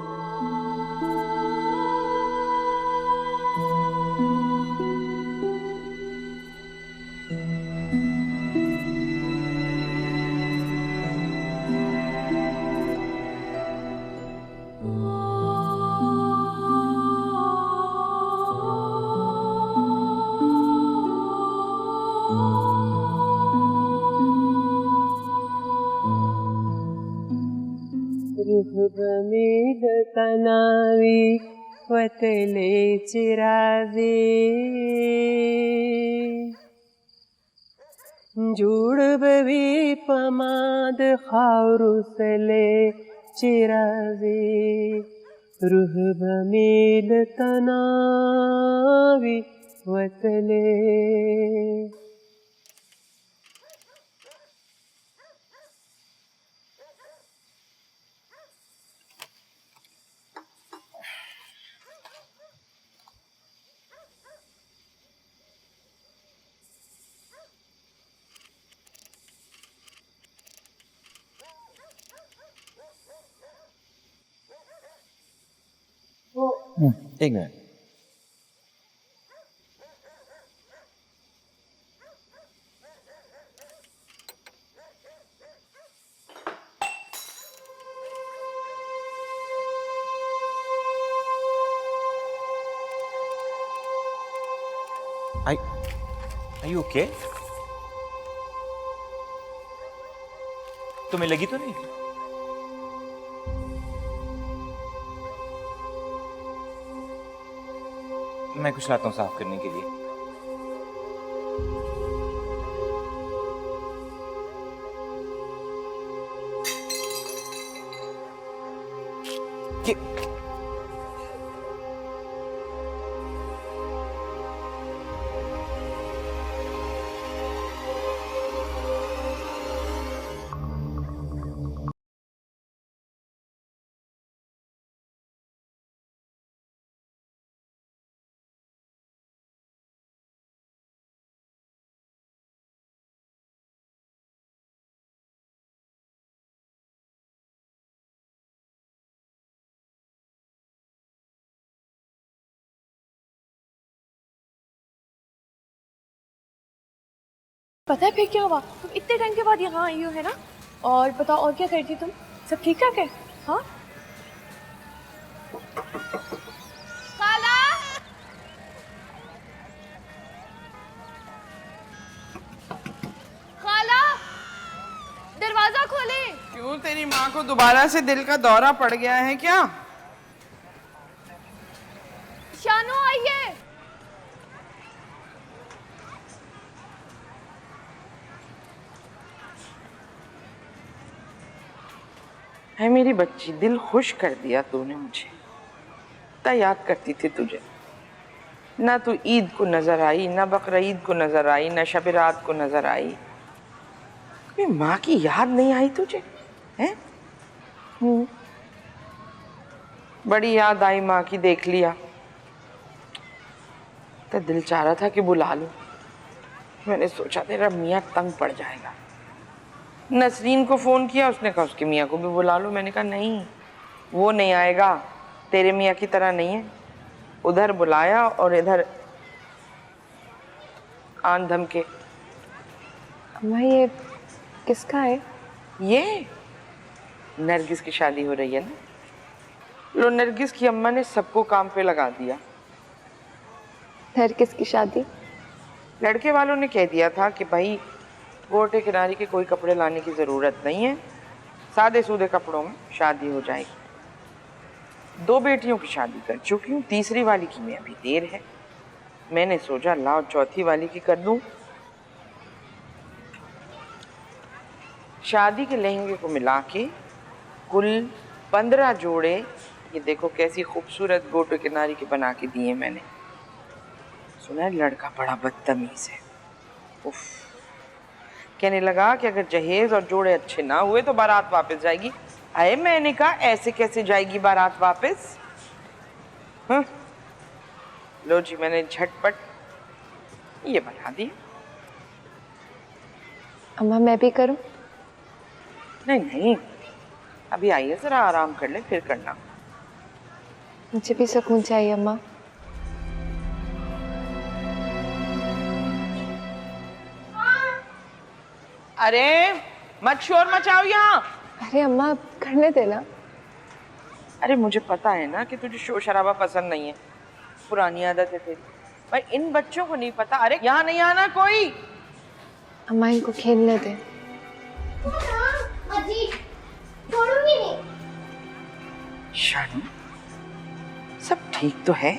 रुहबमीद तनावी वतले चिराजे जुड़बवी पमाद खारुसले चिराजे रुहबमीद तनावी वतले। एक मिनट। Are you okay? तुम्हें लगी तो नहीं? मैं कुछ लाता हूँ साफ करने के लिए। पता है फिर क्या हुआ? तुम इतने टाइम के बाद यहाँ आई हो, है ना? और बताओ, और क्या करती तुम? सब ठीक ठाक है? हाँ? खाला! खाला! दरवाजा खोले। क्यों, तेरी माँ को दोबारा से दिल का दौरा पड़ गया है क्या? शानू आइए। है मेरी बच्ची, दिल खुश कर दिया तूने मुझे। इतना याद करती थी तुझे, ना तू ईद को नजर आई, ना बकरीद को नजर आई, ना शब रात को नजर आई। कभी माँ की याद नहीं आई तुझे? हैं? बड़ी याद आई माँ की, देख लिया तो दिल चाह रहा था कि बुला लूं। मैंने सोचा तेरा मियाँ तंग पड़ जाएगा। नसरीन को फोन किया, उसने कहा उसके मियाँ को भी बुला लो। मैंने कहा नहीं, वो नहीं आएगा, तेरे मियाँ की तरह नहीं है। उधर बुलाया और इधर आन धमके। अम्मा ये किसका है? ये नरगिस की शादी हो रही है ना। लो, नरगिस की अम्मा ने सबको काम पे लगा दिया। नरगिस की शादी? लड़के वालों ने कह दिया था कि भाई गोटे किनारे के कोई कपड़े लाने की ज़रूरत नहीं है, सादे सूदे कपड़ों में शादी हो जाएगी। 2 बेटियों की शादी कर चुकी हूँ, तीसरी वाली की में अभी देर है। मैंने सोचा लाओ चौथी वाली की कर दूँ। शादी के लहंगे को मिला के कुल 15 जोड़े, ये देखो कैसी खूबसूरत गोटे किनारे के बना के दिए मैंने। सुना है लड़का बड़ा बदतमीज है। उफ, कहने लगा कि अगर जहेज और जोड़े अच्छे ना हुए तो बारात वापस जाएगी। अरे मैंने कहा ऐसे कैसे जाएगी बारात वापस? हाँ? लो जी, मैंने झटपट ये बना दिया। अम्मा मैं भी करूं? नहीं नहीं, अभी आइए जरा आराम कर ले, फिर करना। मुझे भी सुकून चाहिए अम्मा। अरे मत शोर मचाओ यहाँ। अरे अम्मा करने देना। अरे मुझे पता है ना कि तुझे शोर शराबा पसंद नहीं है, पुरानी आदत है तेरी। भाई इन बच्चों को नहीं पता। अरे यहाँ नहीं आना कोई। अम्मा इनको खेलने दे। शानू, सब ठीक तो है?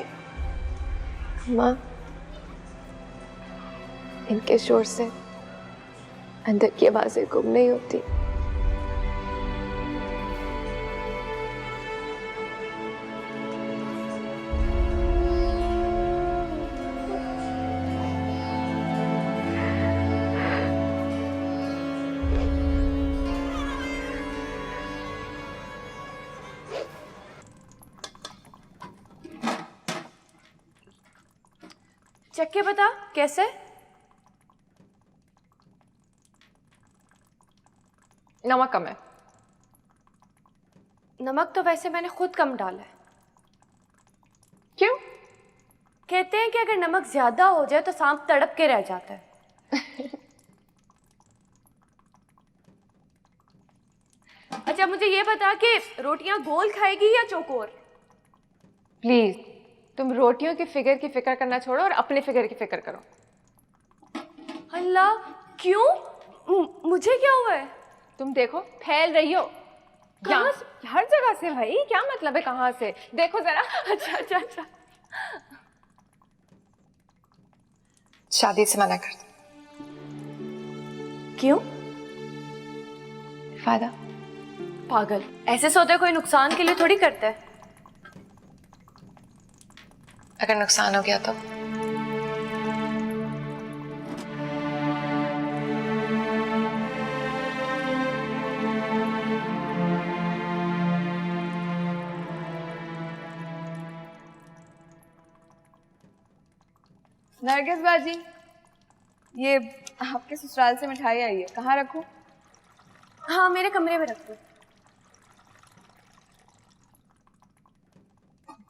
अम्मा इनके शोर से अंदर की आवाजें गुम नहीं होती। चक्के बता कैसे? नमक कम है। नमक तो वैसे मैंने खुद कम डाला है। क्यों? कहते हैं कि अगर नमक ज्यादा हो जाए तो सांप तड़प के रह जाता है। अच्छा मुझे ये बता कि रोटियां गोल खाएगी या चौकोर? प्लीज तुम रोटियों की फिक्र करना छोड़ो और अपने फिगर की फिक्र करो। अल्लाह क्यों? मुझे क्या हुआ है? तुम देखो फैल रही हो हर जगह से। भाई क्या मतलब है कहाँ से? देखो जरा। अच्छा अच्छा अच्छा। शादी से मना कर। क्यों? फायदा। पागल, ऐसे सौदे कोई नुकसान के लिए थोड़ी करता है। अगर नुकसान हो गया तो? नरगिस बाजी, ये आपके ससुराल से मिठाई आई है, कहाँ रखूं? हाँ मेरे कमरे में रख दो।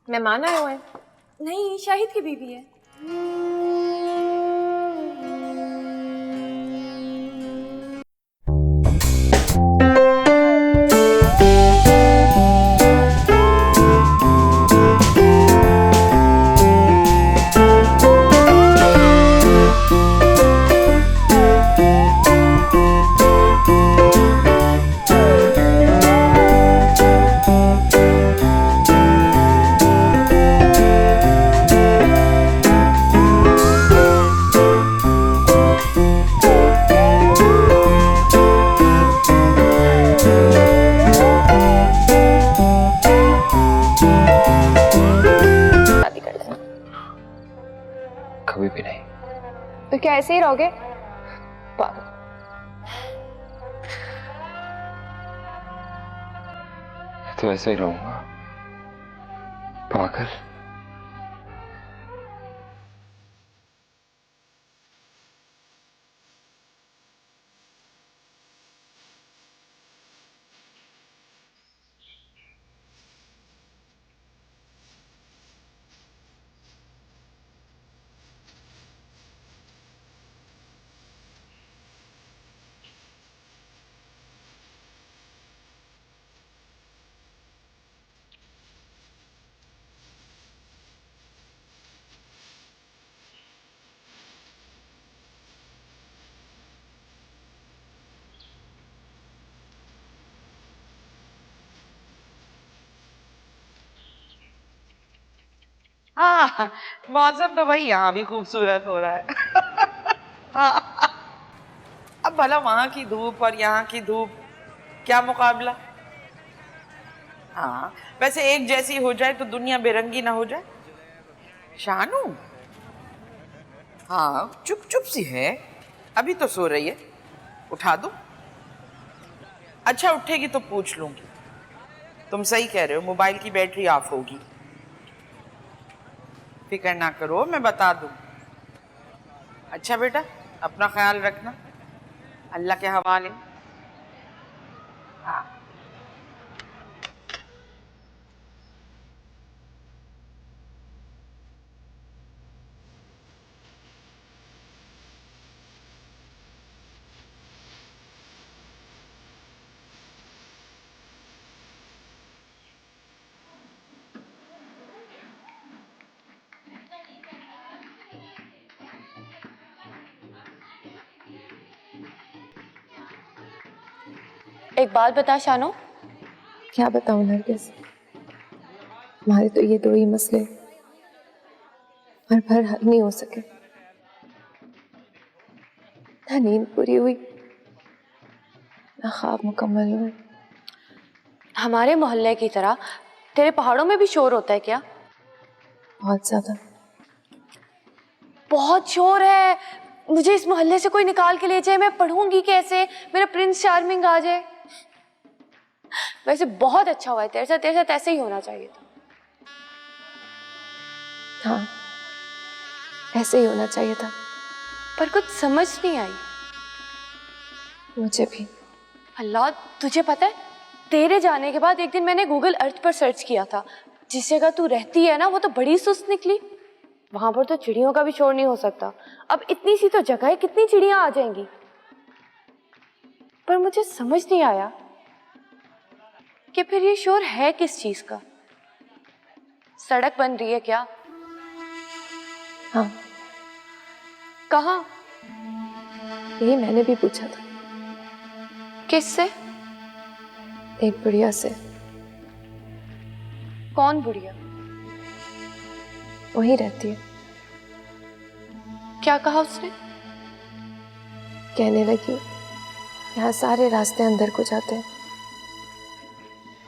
मेहमान आए हुए हैं? नहीं, शाहिद की बीवी है। भी नहीं। तो क्या ऐसे ही रहोगे? पागल। तो ऐसे ही रहूंगा पागल। हाँ, मौसम तो भाई यहाँ भी खूबसूरत हो रहा है। हाँ, अब भला वहां की धूप और यहाँ की धूप क्या मुकाबला। हाँ, वैसे एक जैसी हो जाए तो दुनिया बेरंगी ना हो जाए। शानू, हाँ चुप चुप सी है, अभी तो सो रही है, उठा दो। अच्छा उठेगी तो पूछ लूंगी। तुम सही कह रहे हो, मोबाइल की बैटरी ऑफ होगी। फिक्र ना करो, मैं बता दूं। अच्छा बेटा, अपना ख्याल रखना, अल्लाह के हवाले। हाँ। एक बात बता शानो। क्या बताऊं नरगिस, हमारे तो ये दो ही मसले भर हल नहीं हो सके। ना नींद पूरी हुई, ना ख्वाब मुकम्मल हुए। हमारे मोहल्ले की तरह तेरे पहाड़ों में भी शोर होता है क्या? बहुत ज्यादा। बहुत शोर है, मुझे इस मोहल्ले से कोई निकाल के ले जाए, मैं पढ़ूंगी कैसे? मेरा प्रिंस चार्मिंग आ जाए। वैसे बहुत अच्छा हुआ है तेरे साथ ऐसे ही होना चाहिए था। हाँ, ऐसे ही होना चाहिए था, पर कुछ समझ नहीं आई मुझे भी। अल्लाह, तुझे पता है तेरे जाने के बाद एक दिन मैंने गूगल अर्थ पर सर्च किया था, जिस जगह तू रहती है ना वो तो बड़ी सुस्त निकली। वहां पर तो चिड़ियों का भी शोर नहीं हो सकता। अब इतनी सी तो जगह है, कितनी चिड़ियां आ जाएंगी। पर मुझे समझ नहीं आया कि फिर ये शोर है किस चीज का। सड़क बन रही है क्या? हाँ। कहाँ? यही मैंने भी पूछा था। किससे? एक बुढ़िया से। कौन बुढ़िया? वहीं रहती है। क्या कहा उसने? कहने लगी यहाँ सारे रास्ते अंदर को जाते हैं।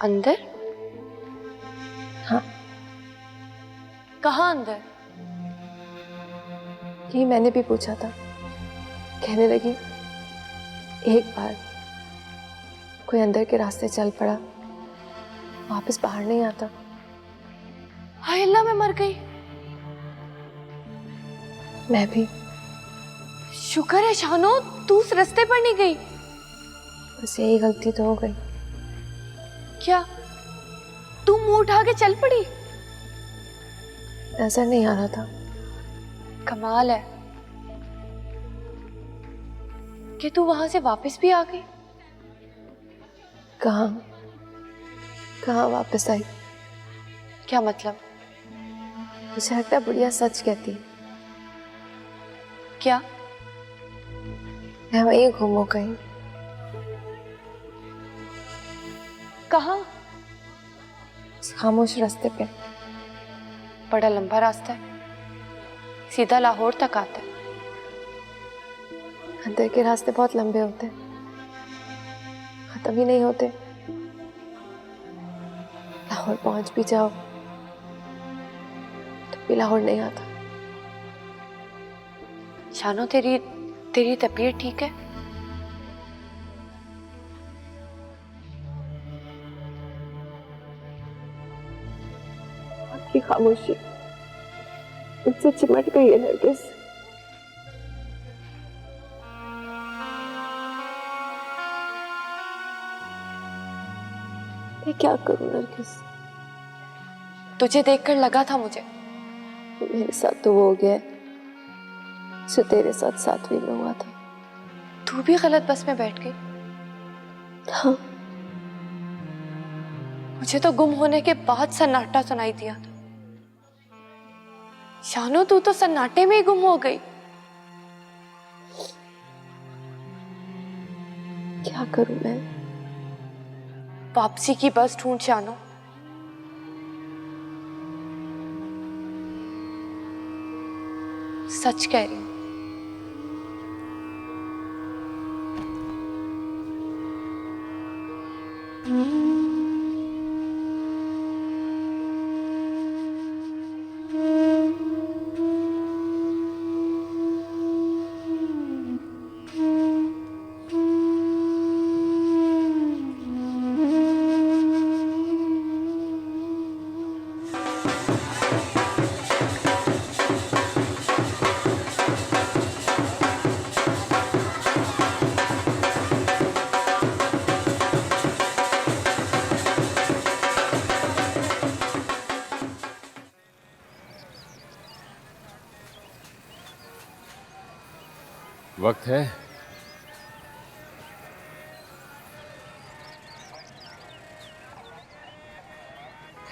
अंदर? हाँ। कहाँ अंदर? यही मैंने भी पूछा था। कहने लगी एक बार कोई अंदर के रास्ते चल पड़ा, वापस बाहर नहीं आता। हाय अल्लाह, मैं मर गई। मैं भी। शुक्र है शानो तू उस रास्ते पर नहीं गई। बस यही गलती तो हो गई। क्या तू मुंह उठा के चल पड़ी? नजर नहीं आ रहा था। कमाल है कि तू वहां से वापस भी आ गई। कहाँ कहाँ वापस आई? क्या मतलब? मुझे लगता है बुढ़िया सच कहती है। क्या? मैं वहीं घूमो कहीं। कहाँ? खामोश रास्ते पे। बड़ा लंबा रास्ता है, सीधा लाहौर तक आता है। अंदर के रास्ते बहुत लंबे होते हैं, खत्म ही नहीं होते। लाहौर पहुंच भी जाओ तो भी लाहौर नहीं आता। शानो, तेरी तेरी तबीयत ठीक है? आपकी खामोशी मुझसे चिमट गई है नरगिस। मैं क्या करूं नरगिस? तुझे देखकर लगा था मुझे। मेरे साथ तो वो हो गया है जो तेरे साथ 7वीं में हुआ था। तू भी गलत बस में बैठ गई। हाँ, मुझे तो गुम होने के बाद सन्नाटा सुनाई दिया था। शानो, तू तो सन्नाटे में ही गुम हो गई। क्या करूं मैं? वापसी की बस ढूंढ शानो। सच कह रही हूं। वक्त है।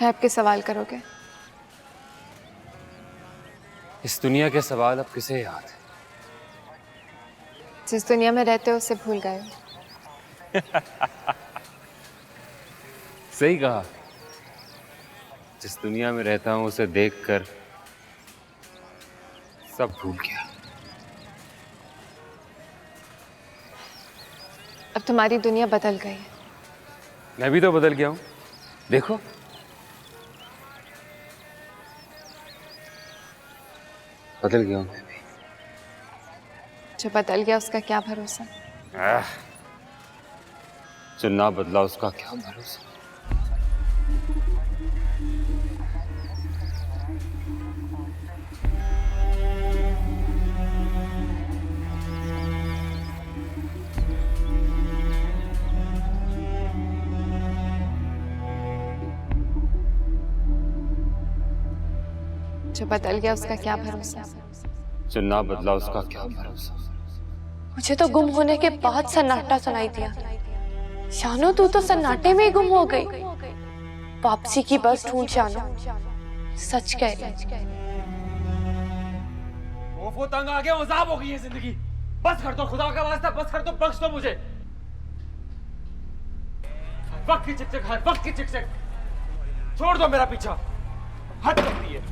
आपके सवाल करोगे? इस दुनिया के सवाल अब किसे याद है? जिस दुनिया में रहते हो उसे भूल गए हो। सही कहा। जिस दुनिया में रहता हूं उसे देखकर सब भूल गया। अब तुम्हारी दुनिया बदल गई है। मैं भी तो बदल गया हूं, देखो। बदल गया हूं मैं भी। जो बदल गया उसका क्या भरोसा? जो ना बदला उसका क्या भरोसा। जो बदल गया उसका क्या भरोसा? जो ना बदला उसका क्या भरोसा। मुझे तो गुम होने के बाद सन्नाटा सुनाई दिया। शानो, तू तो सन्नाटे में ही गुम हो गई। वापसी की बस ढूंढ शानो। सच कह रही। वो तंग आ गया, मजाक हो गई है जिंदगी। बस कर दो, खुदा का वास्ता बस कर दो, बख्श दो मुझे। वक्त की चिकचिक, हर वक्त की चिकचिक। छोड़ दो मेरा पीछा, हद करती है।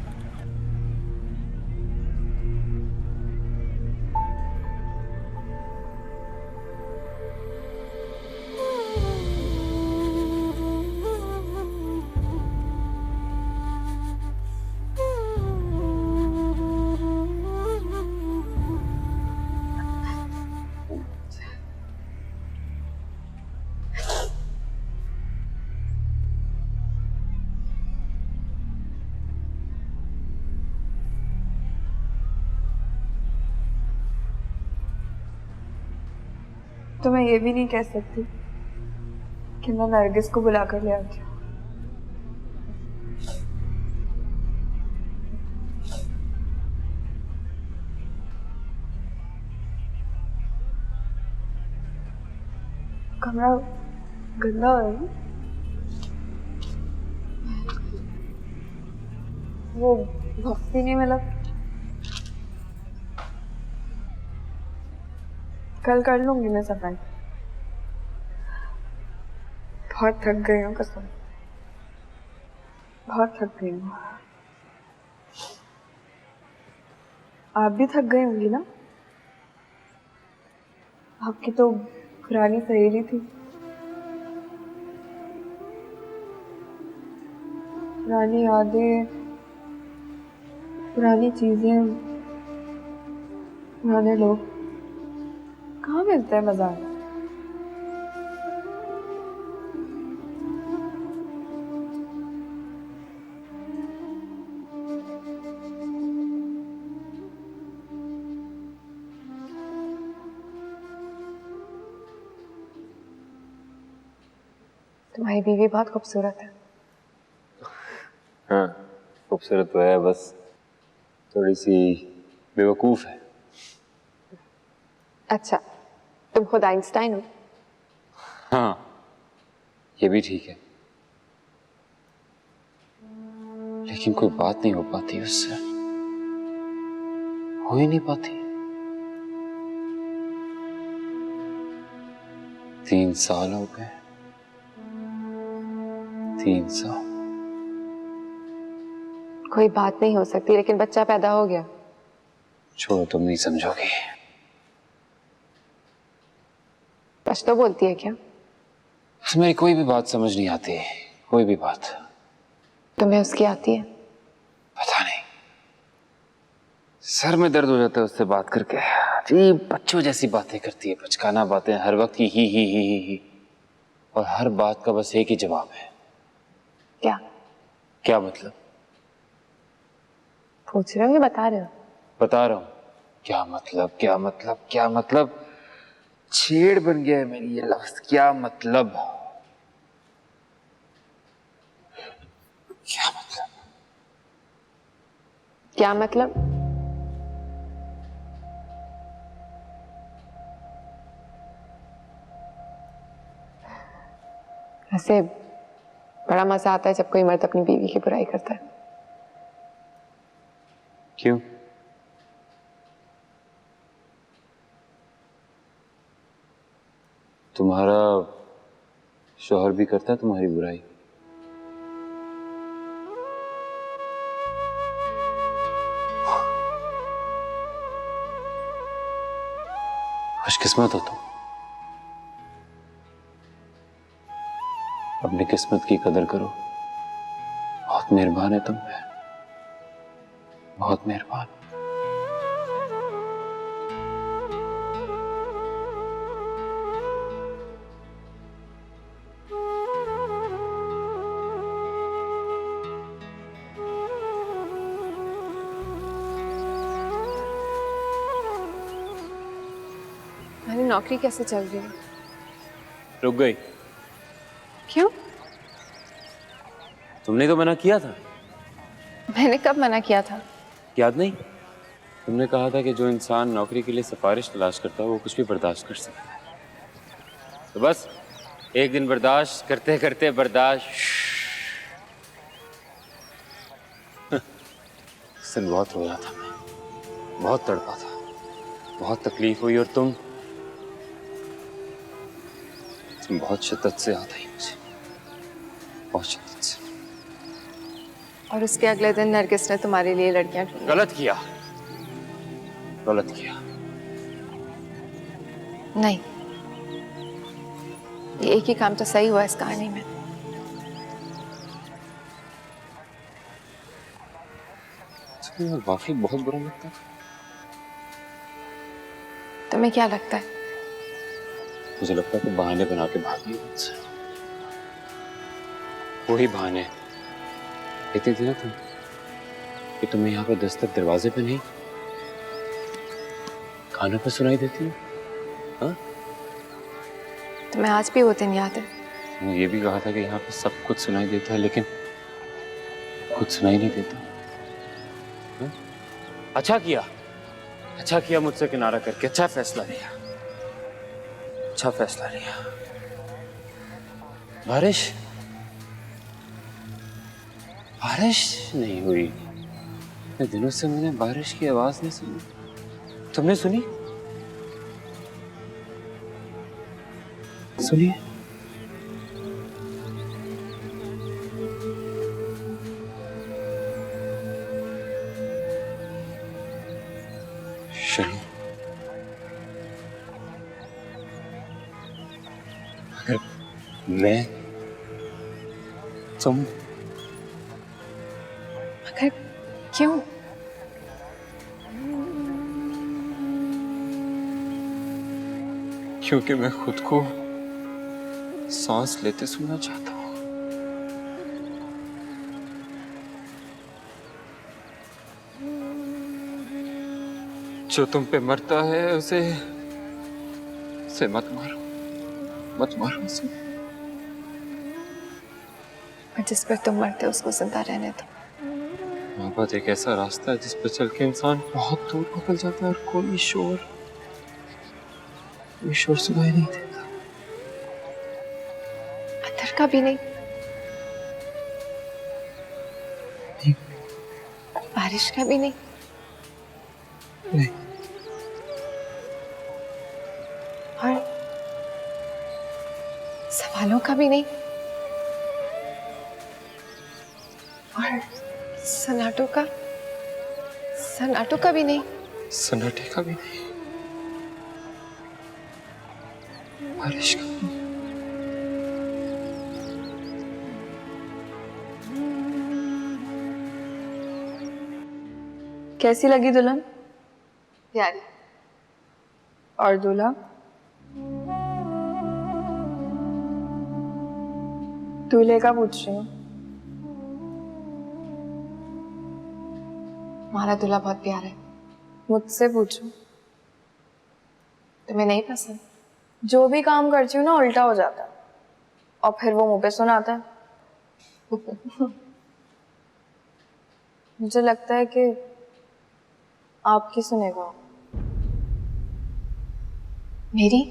तो मैं ये भी नहीं कह सकती कि मैं नरगिस को बुला कर ले आती हूँ। कमरा गंदा है ना? वो भक्ति नहीं मिला। कल कर लूंगी मैं सफाई। बहुत थक गई हूँ कसम, बहुत थक गई हूँ। आप भी थक गई होंगी ना? आपकी तो पुरानी सहेली थी। पुरानी यादें, पुरानी चीजें पुराने लोग कहाँ मिलते हैं बाजार में? तुम्हारी बीवी बहुत खूबसूरत है। हाँ, खूबसूरत तो है, बस थोड़ी सी बेवकूफ है। अच्छा, तुम खुद आइंस्टाइन हो? हाँ, ये भी ठीक है, लेकिन कोई बात नहीं हो पाती उससे, हो ही नहीं पाती। 3 साल हो गए, 3 साल। कोई बात नहीं हो सकती, लेकिन बच्चा पैदा हो गया। छोड़ो, तुम नहीं समझोगे। सच तो बोलती है क्या? मेरी कोई भी बात समझ नहीं आती, कोई भी बात। तुम्हें उसकी आती है? पता नहीं, सर में दर्द हो जाता है उससे बात करके। अजीब बच्चों जैसी बातें करती है, बचकाना बातें, हर वक्त ही, और हर बात का बस एक ही जवाब है। क्या? क्या मतलब? पूछ रहे हो या बता रहे हो? बता रहा हूं। क्या मतलब, क्या मतलब, क्या मतलब? छेड़ बन गया है मेरी ये लफ्ज। क्या मतलब? क्या मतलब? क्या मतलब? ऐसे बड़ा मजा आता है जब कोई मर्द अपनी बीवी की बुराई करता है। क्यों? तुम्हारा शौहर भी करता है तुम्हारी बुराई? खुशकिस्मत हो तुम, अपनी किस्मत की कदर करो। बहुत मेहरबान है तुम पे, बहुत मेहरबान। मेरी नौकरी कैसे चल रही है? रुक गई। क्यों? तुमने तो मना किया था। मैंने कब मना किया था? याद नहीं? तुमने कहा था कि जो इंसान नौकरी के लिए सिफारिश तलाश करता है वो कुछ भी बर्दाश्त कर सकता है। तो बस एक दिन बर्दाश्त करते करते बर्दाश्त उस दिन बहुत रोया था मैं, बहुत तड़पा था, बहुत तकलीफ हुई, और तुम बहुत शिद्दत से याद आई मुझे, बहुत शिद्दत से। और उसके अगले दिन नरगिस ने तुम्हारे लिए लड़कियां ढूंढी। गलत किया, गलत किया। नहीं, ये एक ही काम तो सही हुआ इस कहानी में। वाकई बहुत बुरा लगता है। तुम्हें क्या लगता है? मुझे लगता है कि बहाने बना के भाग गई मुझसे। वही बहाने कहती थी ना तुम कि तुम्हें यहाँ पे दस्तक दरवाजे पे नहीं, खानों पे सुनाई देती है। हाँ? तुम्हें आज भी वो दिन याद है? मैंने ये भी कहा था कि यहाँ पे सब कुछ सुनाई देता है, लेकिन कुछ सुनाई नहीं देता। हाँ? अच्छा किया मुझसे किनारा करके, अच्छा फैसला लिया, अच्छा फैसला लिया। बारिश नहीं हुई, इतने दिनों से मैंने बारिश की आवाज नहीं सुनी। तुमने सुनी? सुनिए। शर्म, अगर मैं, तुम, मगर क्यों? क्योंकि मैं खुद को सांस लेते सुनना चाहता हूँ। जो तुम पे मरता है उसे मत मारो, मत मारो उसे। और जिस पर तुम मरते उसको जिंदा रहने दो। मोहब्बत एक ऐसा रास्ता है जिस पर चल के इंसान बहुत दूर निकल जाता है और कोई शोर सुनाई नहीं देता। पत्थर का भी नहीं, बारिश का भी नहीं, और सवालों का भी नहीं, और सन्नाटों का भी नहीं, सन्नाटे का भी नहीं, बारिश का भी नहीं। कैसी लगी दुल्हन? प्यारी। और दूल्हा? दूल्हे का पूछ रही हूँ। हमारा दूल्हा बहुत प्यारा है। मुझसे पूछो। तुम्हें नहीं पसंद? जो भी काम करती हूँ ना उल्टा हो जाता है और फिर वो मुंह पे सुनाता है। मुझे लगता है कि आपकी सुनेगा। मेरी?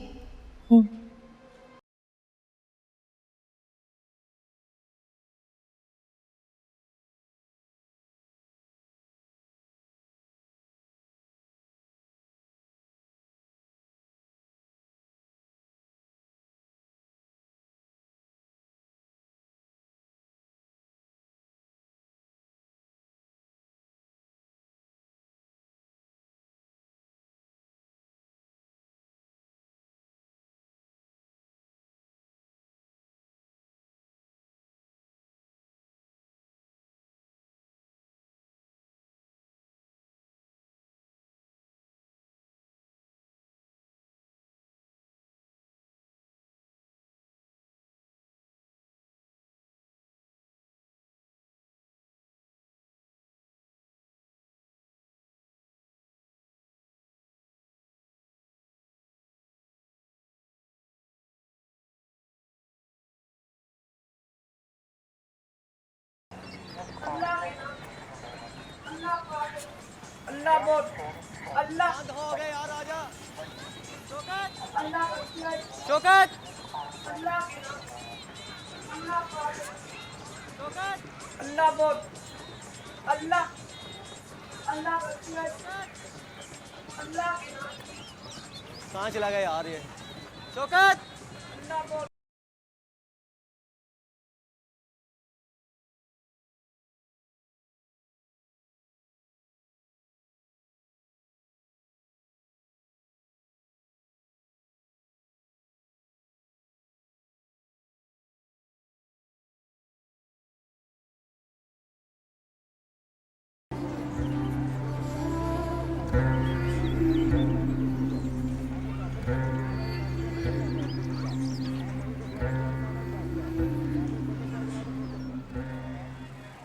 अल्लाह बोल, अल्लाह हो गए यार, आजा शौकत, शौकत, अल्लाह बोल, अल्लाह, कहाँ चला गया यार ये शौकत, अल्लाह बोल।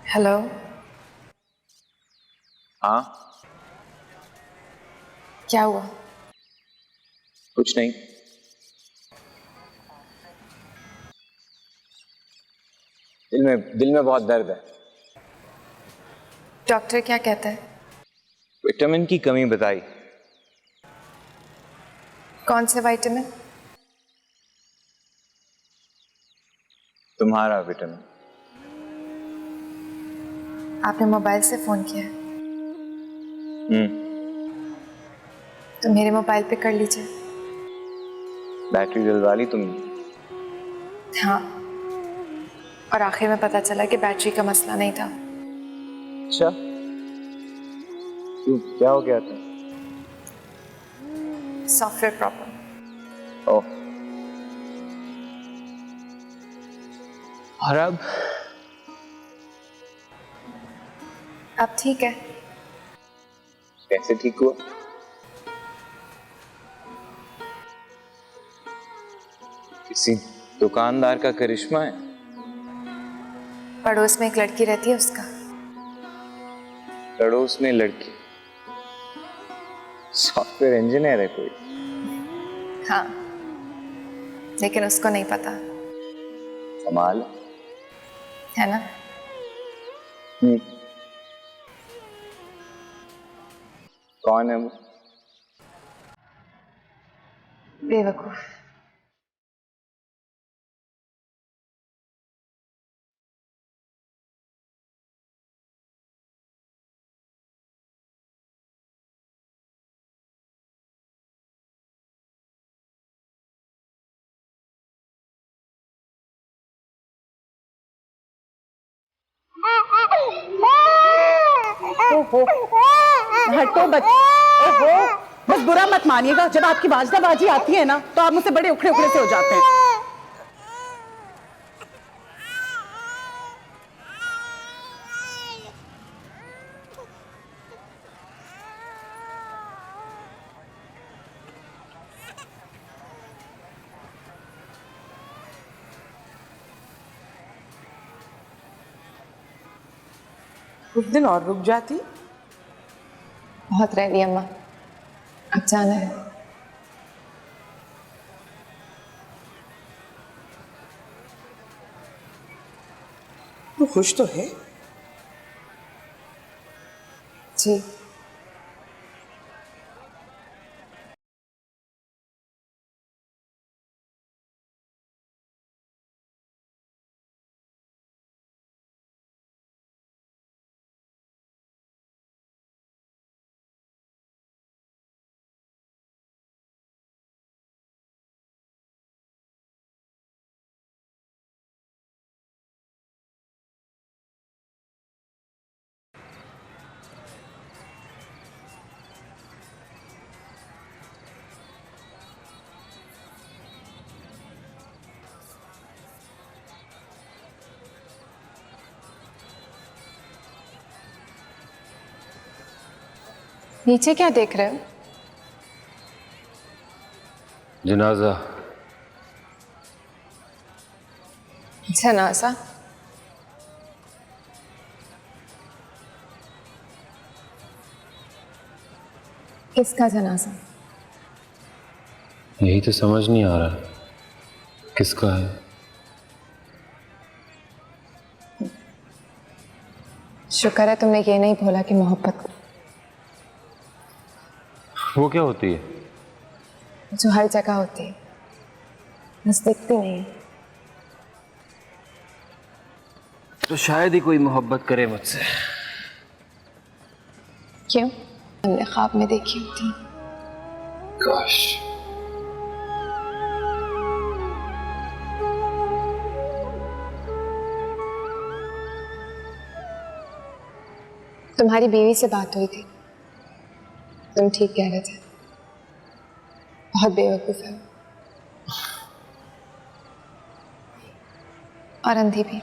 हेलो। हाँ, क्या हुआ? कुछ नहीं। दिल में बहुत दर्द है। डॉक्टर क्या कहता है? विटामिन की कमी बताई। कौन से विटामिन? तुम्हारा विटामिन। आपने मोबाइल से फोन किया? तो मेरे मोबाइल पे कर लीजिए। बैटरी डलवा ली तुमने? हाँ, और आखिर में पता चला कि बैटरी का मसला नहीं था। अच्छा, क्यों, क्या हो गया था? Software problem. ओह, और अब ठीक है। कैसे ठीक हुआ? किसी दुकानदार का करिश्मा है। पड़ोस में एक लड़की रहती है उसका। पड़ोस में लड़की सॉफ्टवेयर इंजीनियर है कोई? हाँ, लेकिन उसको नहीं पता। कमाल है ना? कौन है वो? बेवकूफ। ओहो, हटो ओहो, बस बुरा मत मानिएगा। जब आपकी बाजी आती है ना तो आप मुझसे बड़े उखड़े उखड़े से हो जाते हैं। कुछ दिन और रुक जाती। बहुत रह लिया अम्मा, अब जाना है। तू खुश तो है? जी। नीचे क्या देख रहे हो? जनाजा। जनाजा? किसका जनाजा? यही तो समझ नहीं आ रहा किसका है। शुक्र है तुमने ये नहीं बोला कि मोहब्बत। वो क्या होती है? जो हर जगह होती है, बस दिखती नहीं है। तो शायद ही कोई मोहब्बत करे मुझसे। क्यों? हमने ख्वाब में देखी होती। काश। तुम्हारी बीवी से बात हुई थी, तुम ठीक कह रहे थे। बहुत बेवकूफ है और अंधी भी।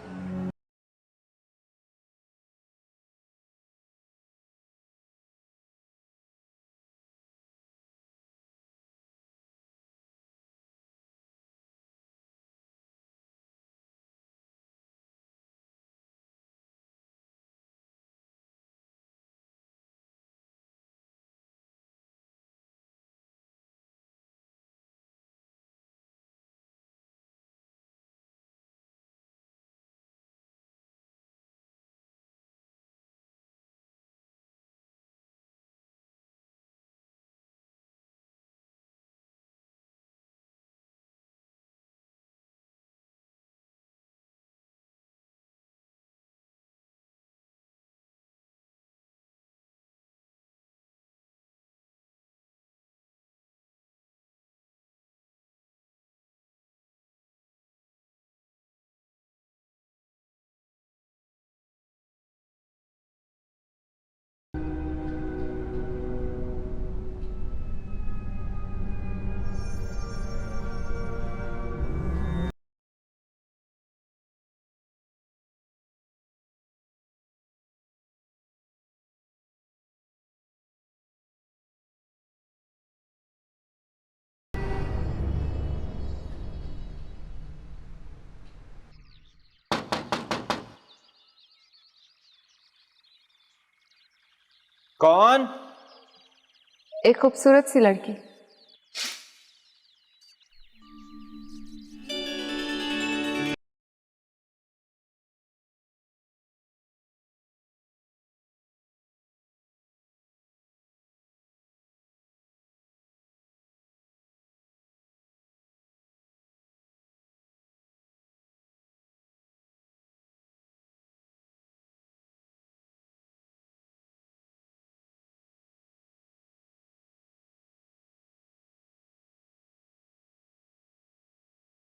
एक खूबसूरत सी लड़की।